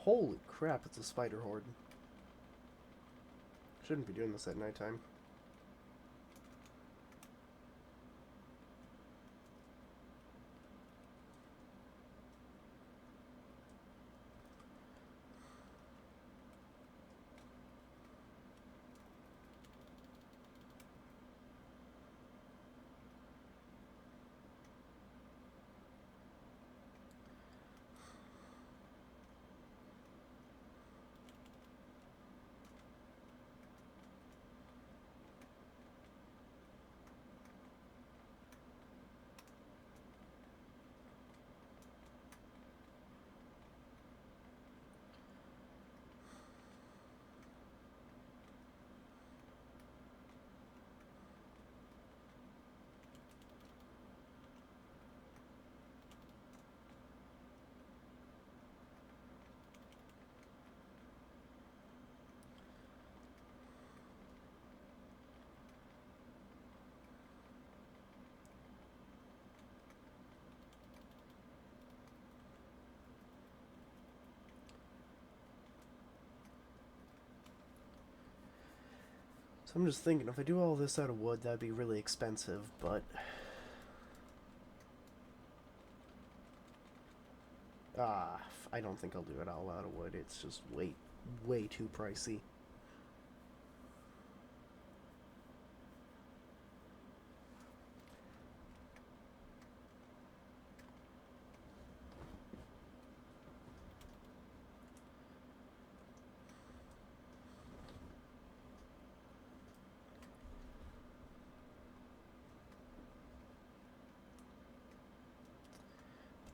Holy crap, it's a spider horde. Shouldn't be doing this at nighttime. So I'm just thinking, if I do all this out of wood, that'd be really expensive, but... I don't think I'll do it all out of wood. It's just way too pricey.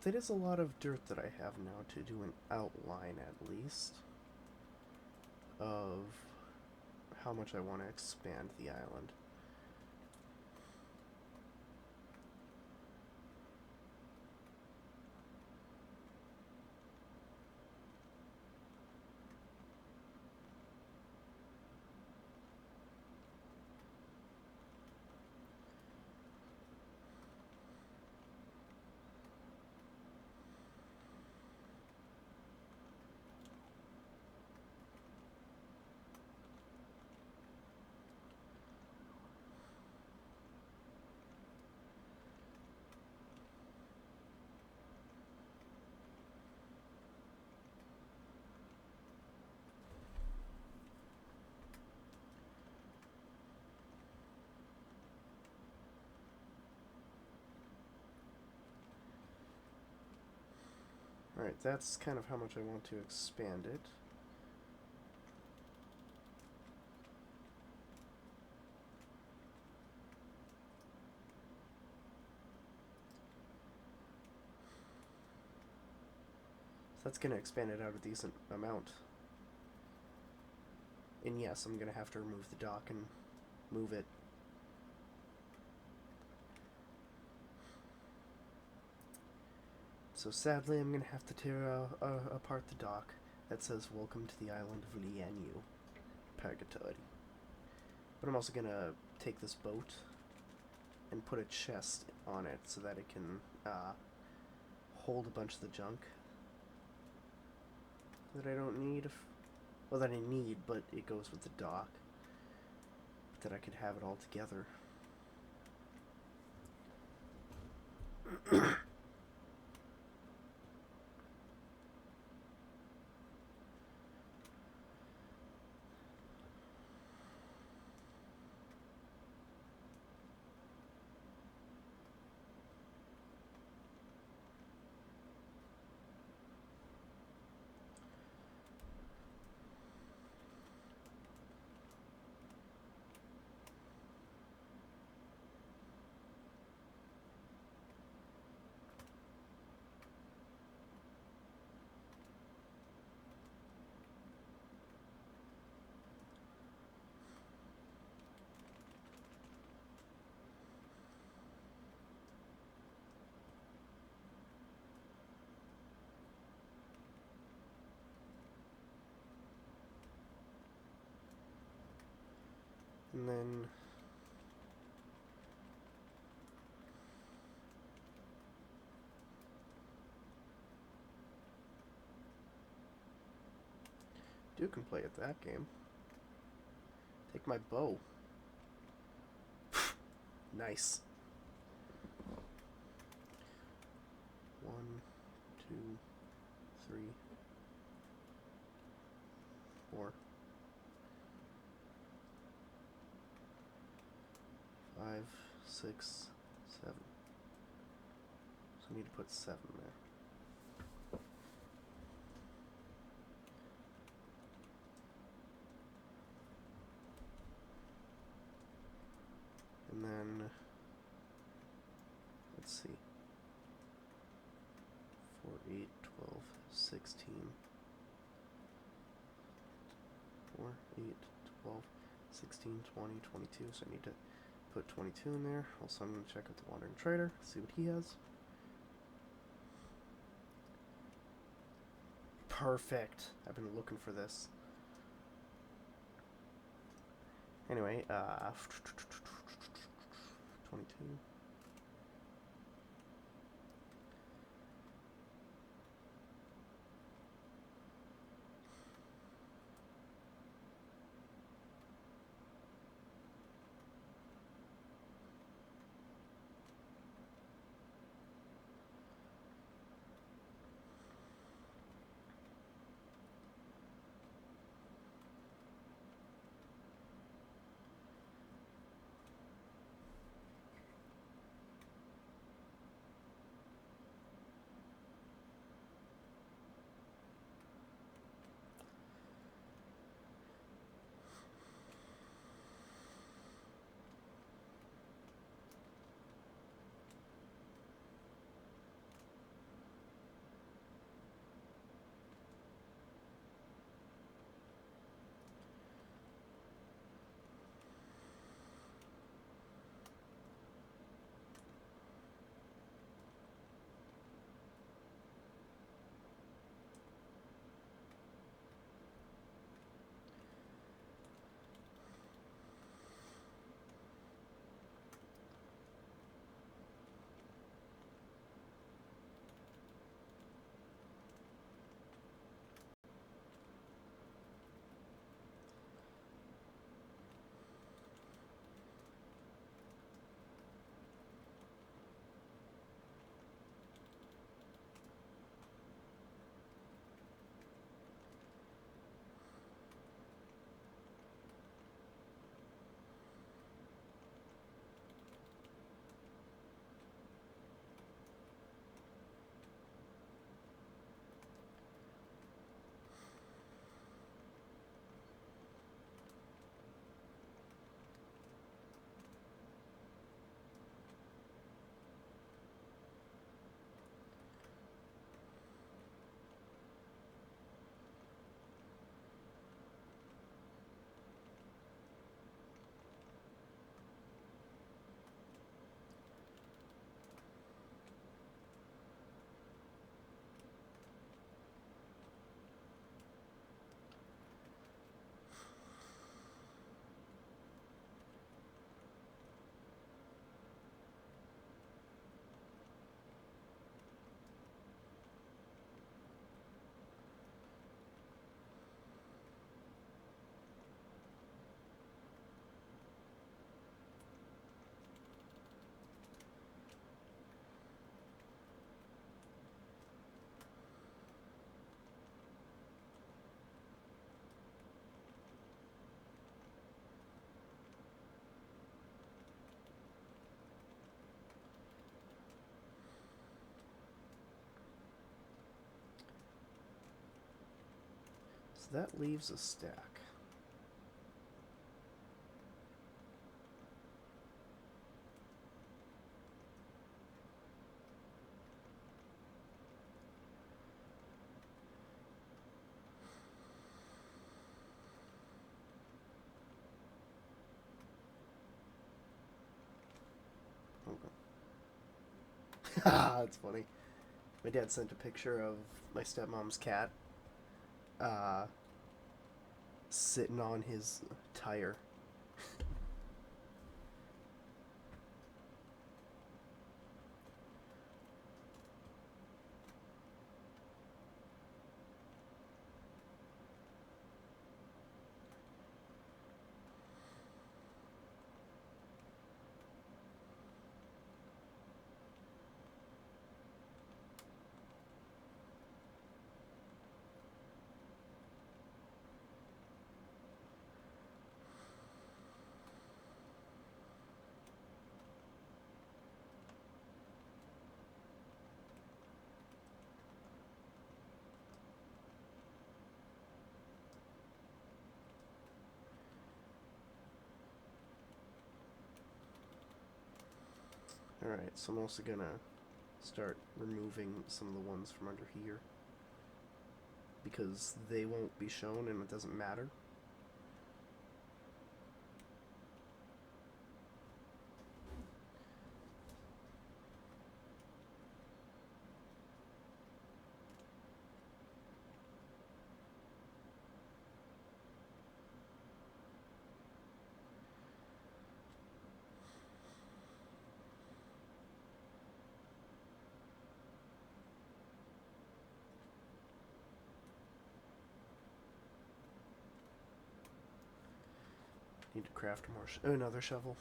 That is a lot of dirt that I have now to do an outline, at least, of how much I want to expand the island. Alright, that's kind of how much I want to expand it. So that's going to expand it out a decent amount. And yes, I'm going to have to remove the dock and move it. So sadly, I'm going to have to tear apart the dock. that says "Welcome to the island of Lianyu, Purgatory." But I'm also gonna take this boat and put a chest on it so that it can hold a bunch of the junk that I don't need. Well, that I need, but it goes with the dock. But that I could have it all together. And then Duke can play at that game. Take my bow. Nice. 1, 2, 3, 4, 5, 6, 7. So I need to put 7 there. And then, let's see, 4, 8, 12, 16, 4, 8, 12, 16, 20, 22, so I need to put 22 in there. Also, I'm going to check out the Wandering Trader, see what he has. Perfect. I've been looking for this. Anyway, 22. So that leaves a stack. That's funny. My dad sent a picture of my stepmom's cat uh, sitting on his tire. Alright, so I'm also gonna start removing some of the ones from under here because they won't be shown and it doesn't matter. Need to craft more another shovel.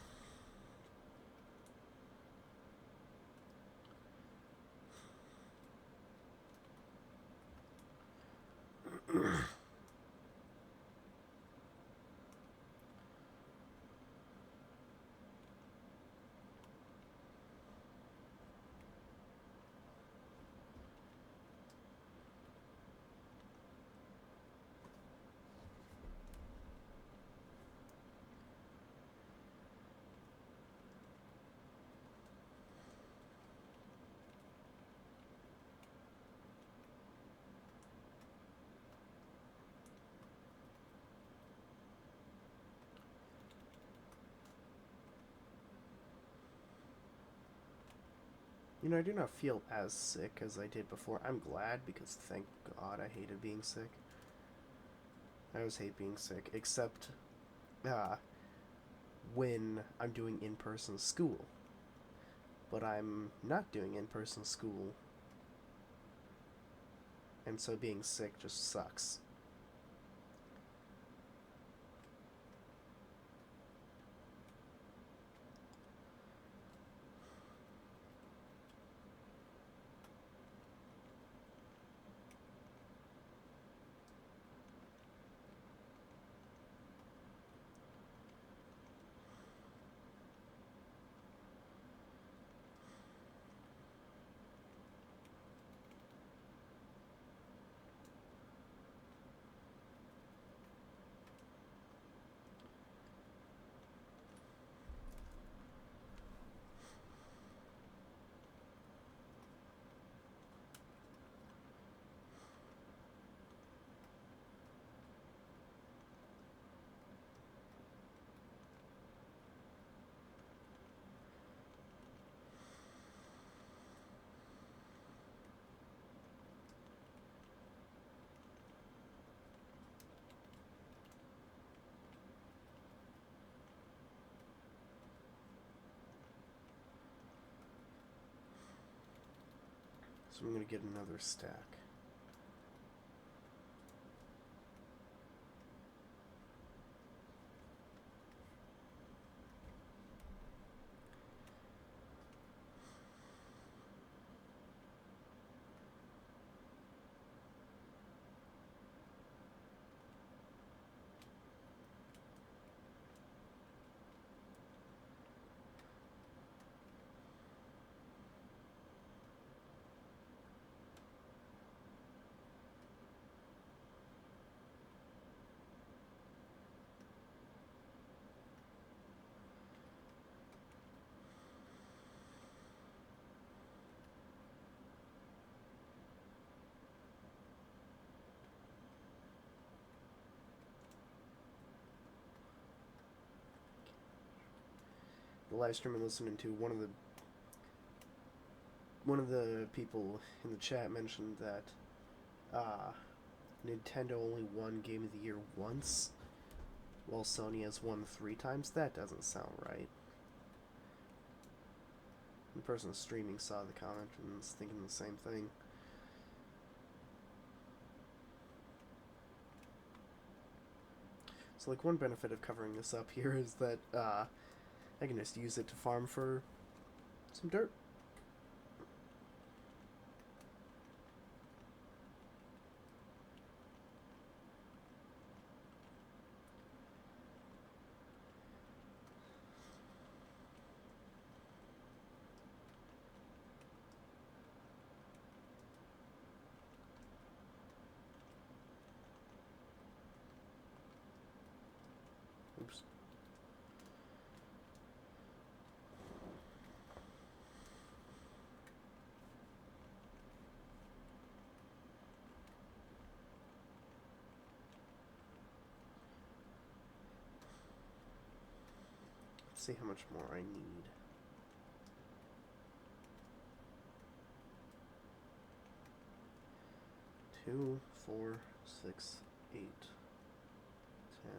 You know, I do not feel as sick as I did before. I'm glad because thank God I hated being sick. I always hate being sick, except uh, when I'm doing in-person school. But I'm not doing in-person school, and so being sick just sucks. So I'm gonna get another stack. the live stream I'm listening to, one of the people in the chat mentioned that Nintendo only won Game of the Year once, while Sony has won 3 times. That doesn't sound right. The person streaming saw the comment and was thinking the same thing. So, like, one benefit of covering this up here is that I can just use it to farm for some dirt. Oops. Let's see how much more I need. Two, 4, 6, 8, 10,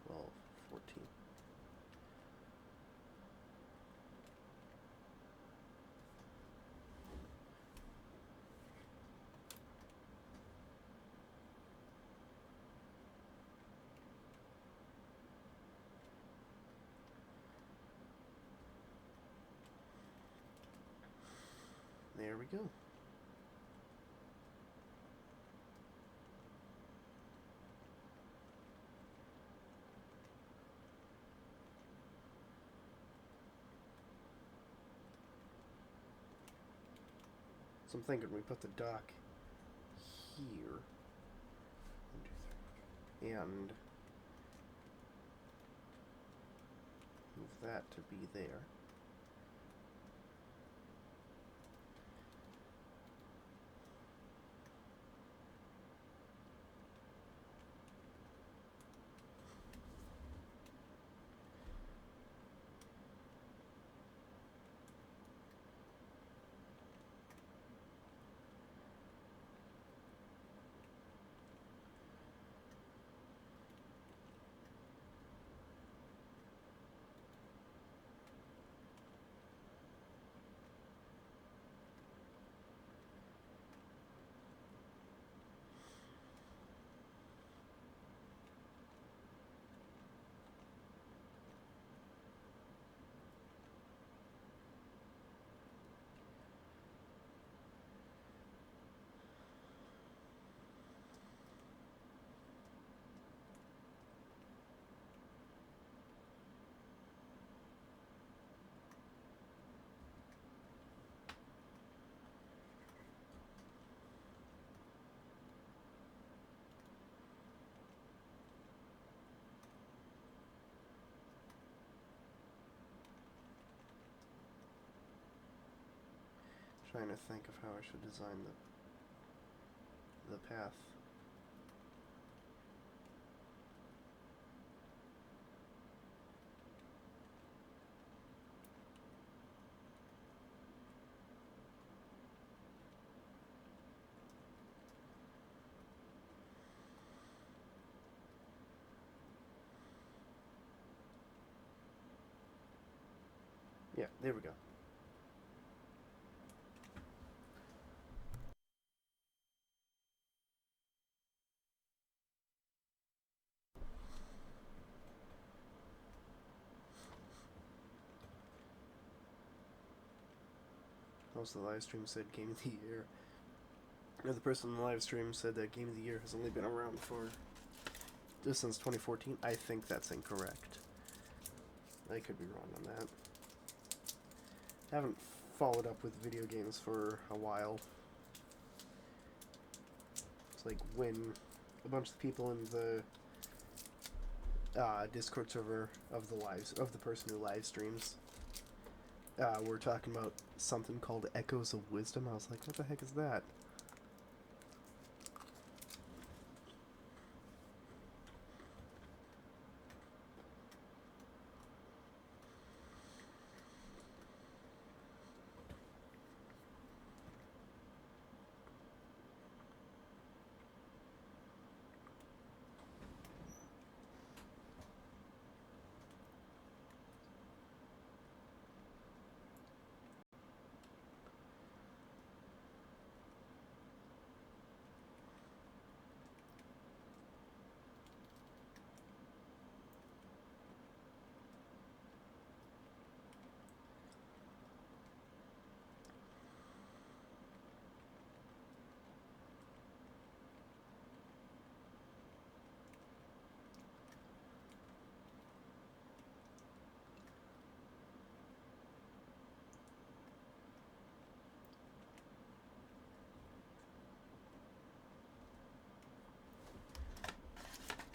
12, 14. There we go. So I'm thinking we put the dock here. 1, 2, 3. And move that to be there. Trying to think of how I should design the path. Yeah, there we go. Also, the live stream said Game of the Year. The person in the live stream said that Game of the Year has only been around for just since 2014. I think that's incorrect. I could be wrong on that. I haven't followed up with video games for a while. It's like when a bunch of people in the Discord server of the person who live streams were talking about something called Echoes of Wisdom. I was like, what the heck is that?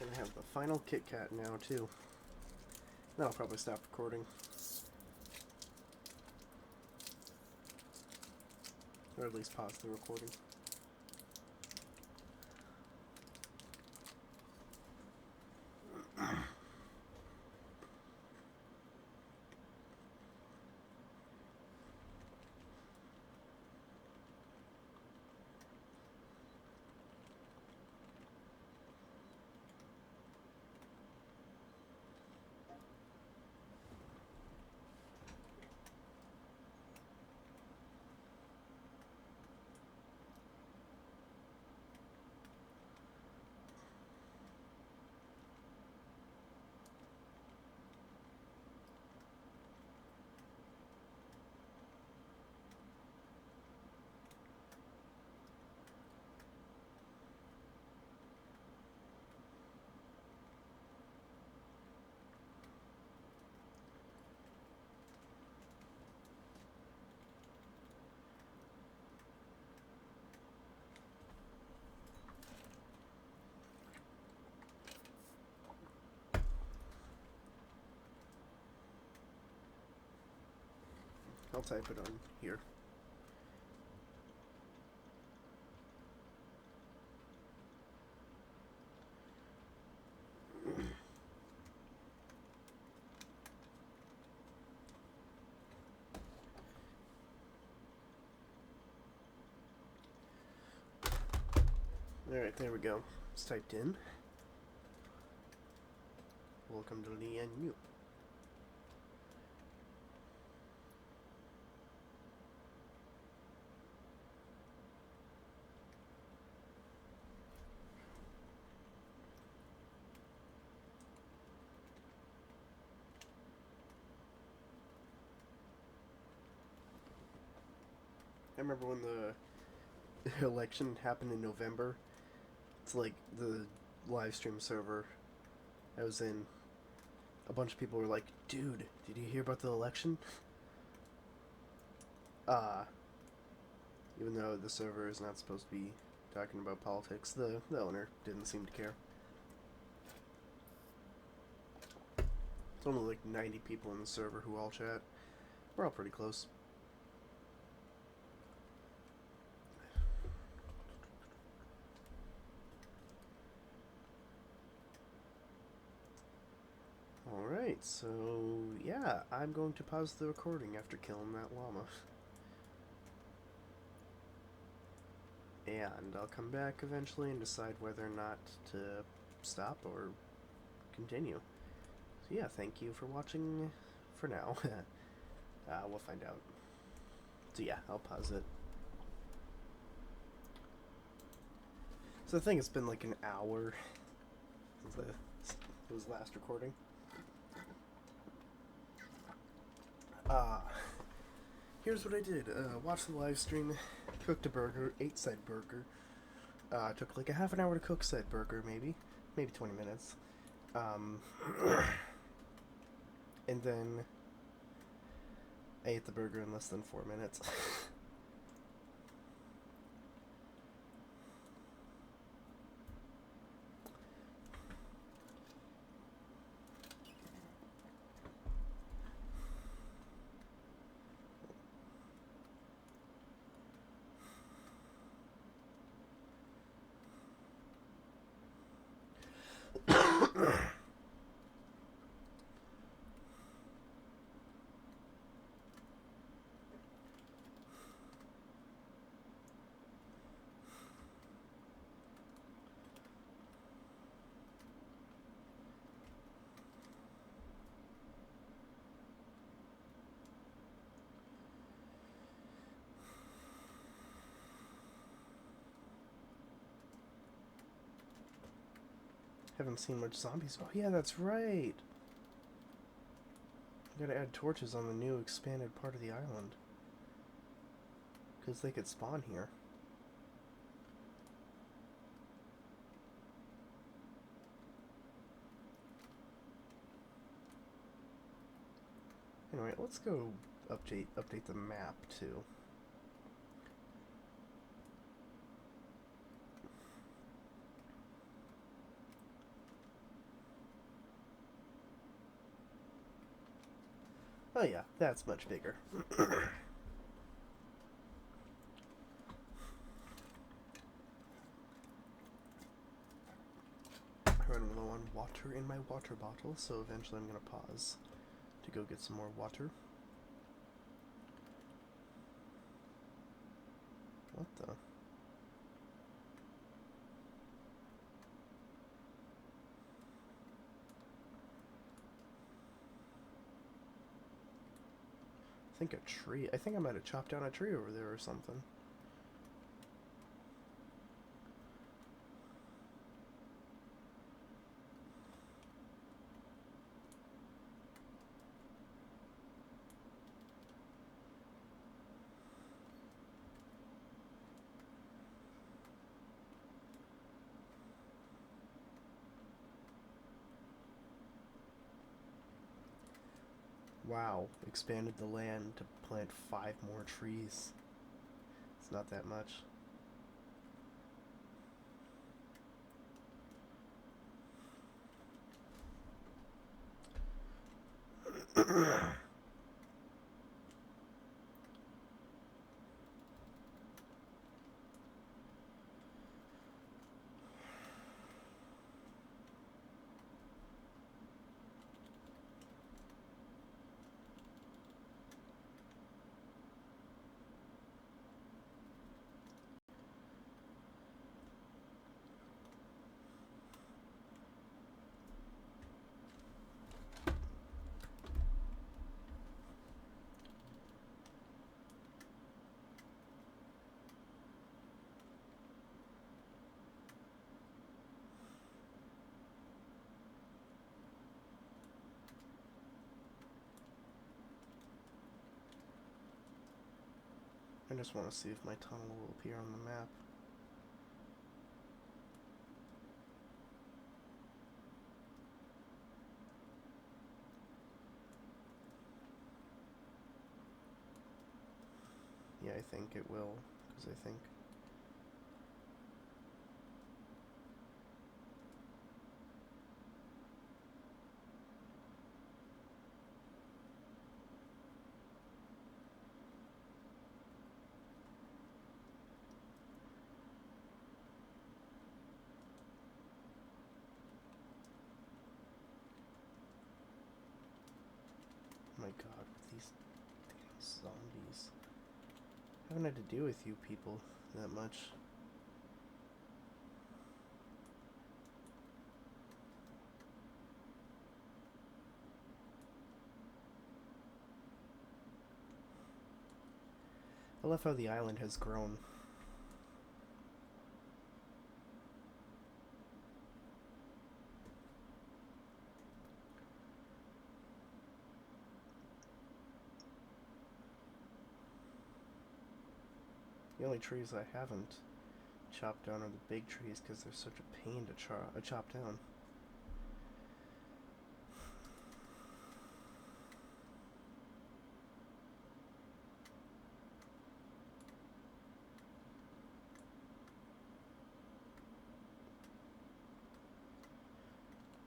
Gonna have the final Kit Kat now, too. Then I'll probably stop recording. Or at least pause the recording. I'll type it on here. Alright, there we go. It's typed in. Welcome to Lian Yu. I remember when the election happened in November. It's like the live stream server I was in. A bunch of people were like, "Dude, did you hear about the election?" Even though the server is not supposed to be talking about politics, the owner didn't seem to care. It's only like 90 people in the server who all chat. We're all pretty close. Alright, so yeah, I'm going to pause the recording after killing that llama. And I'll come back eventually and decide whether or not to stop or continue. So yeah, thank you for watching for now. We'll find out. So yeah, I'll pause it. So I think it's been like an hour since it was last recording. Here's what I did. Watched the live stream, cooked a burger, ate said burger. Took like a half an hour to cook said burger, maybe 20 minutes. And then I ate the burger in less than 4 minutes. Haven't seen much zombies. Oh yeah, that's right. Gotta add torches on the new expanded part of the island. Because they could spawn here. Anyway, let's go update the map too. Oh yeah, that's much bigger. Running low on water in my water bottle, so eventually I'm going to pause to go get some more water. What the? I think a tree. I think I might have chopped down a tree over there or something. Wow, expanded the land to plant 5 more trees. It's not that much. I just want to see if my tunnel will appear on the map. Yeah, I think it will, because I think... Oh my god, with these damn zombies. I haven't had to deal with you people that much. I love how the island has grown. The only trees I haven't chopped down are the big trees because they're such a pain to chop down.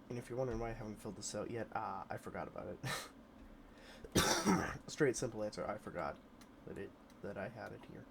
And if you're wondering why I haven't filled this out yet, I forgot about it. Straight simple answer, I forgot that I had it here.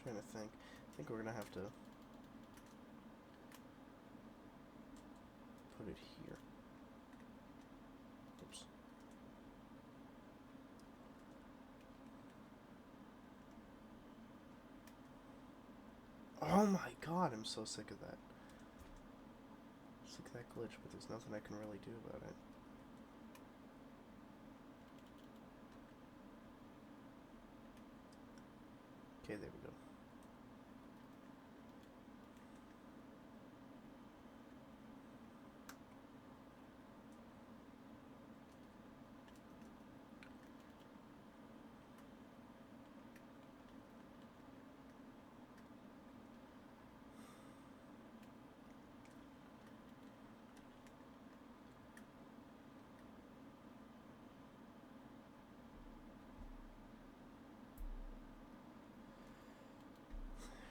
Trying to think. I think we're gonna have to put it here. Oops. Oh my god, I'm so sick of that. Sick of that glitch, but there's nothing I can really do about it. Okay, there we go.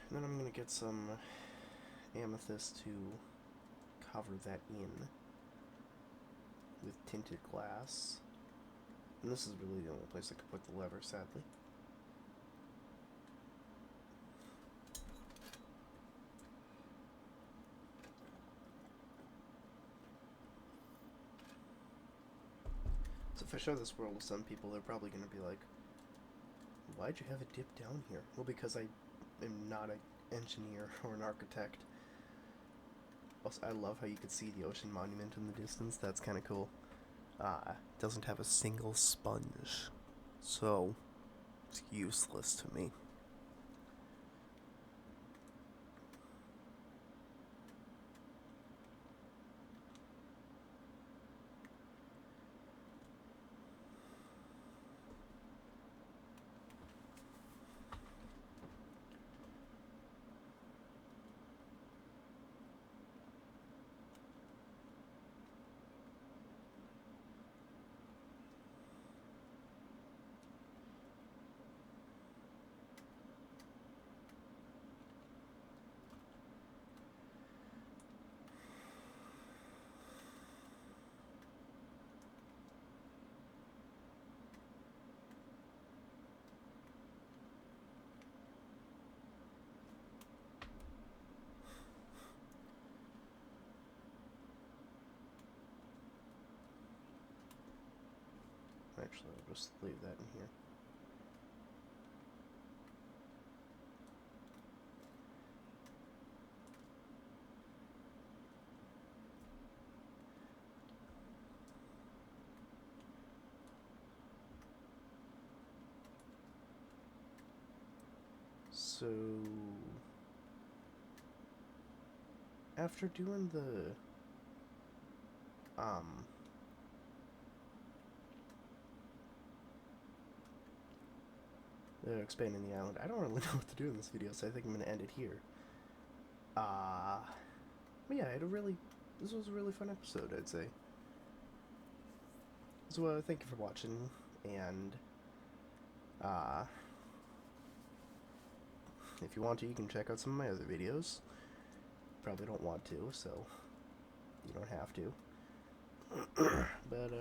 And then I'm gonna get some amethyst to cover that in with tinted glass. And this is really the only place I could put the lever, sadly. So if I show this world to some people, they're probably going to be like, why'd you have it dip down here? Well, because I am not an engineer or an architect. Also, I love how you can see the ocean monument in the distance. That's kind of cool. It doesn't have a single sponge, so it's useless to me. Actually, I'll just leave that in here. So, after doing the expanding the island, I don't really know what to do in this video, so I think I'm going to end it here. But yeah, this was a really fun episode, I'd say. So, thank you for watching, and, if you want to, you can check out some of my other videos. Probably don't want to, so you don't have to. But,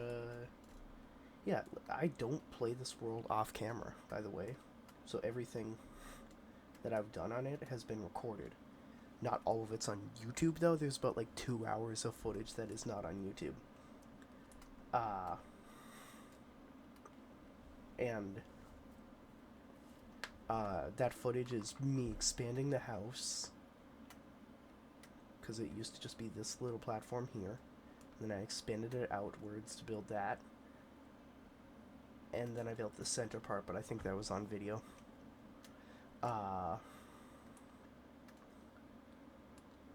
yeah, I don't play this world off camera, by the way. So everything that I've done on it has been recorded. Not all of it's on YouTube, though. There's about, like, 2 hours of footage that is not on YouTube. And that footage is me expanding the house, because it used to just be this little platform here. And then I expanded it outwards to build that. And then I built the center part, but I think that was on video.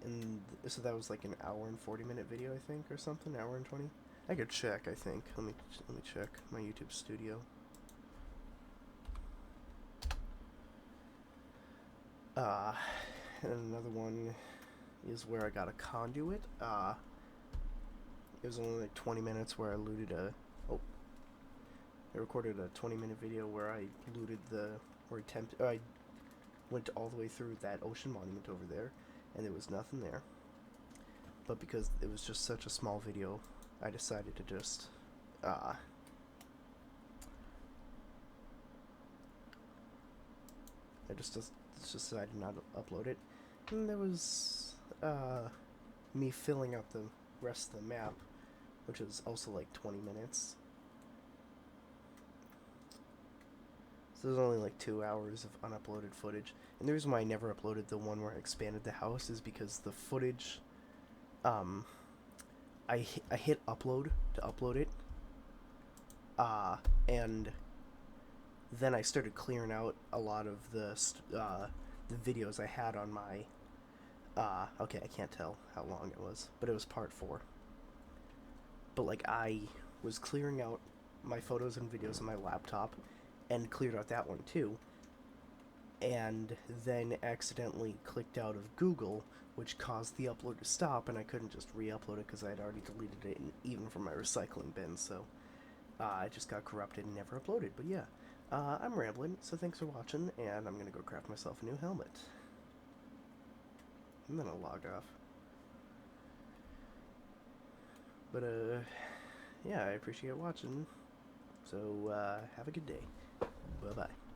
And so that was like an hour and 40-minute video, I think, or something. Hour and 20. I could check. I think. Let me check my YouTube studio. And another one is where I got a conduit. It was only like 20 minutes where I looted a. Oh, I recorded a 20-minute video where I looted I went all the way through that ocean monument over there, and there was nothing there. But because it was just such a small video, I decided to just I just decided not to upload it. And there was me filling out the rest of the map, which was also like 20 minutes. So there's only like 2 hours of unuploaded footage. And the reason why I never uploaded the one where I expanded the house is because the footage, I hit upload to upload it, and then I started clearing out a lot of the videos I had on my, okay, I can't tell how long it was, but it was part 4. But, like, I was clearing out my photos and videos on my laptop, and cleared out that one too, and then accidentally clicked out of Google, which caused the upload to stop, and I couldn't just re-upload it because I had already deleted it, even from my recycling bin, so it just got corrupted and never uploaded. But yeah, I'm rambling, so thanks for watching, and I'm gonna go craft myself a new helmet. and then I'll log off. But, yeah, I appreciate watching. So, have a good day. Bye-bye.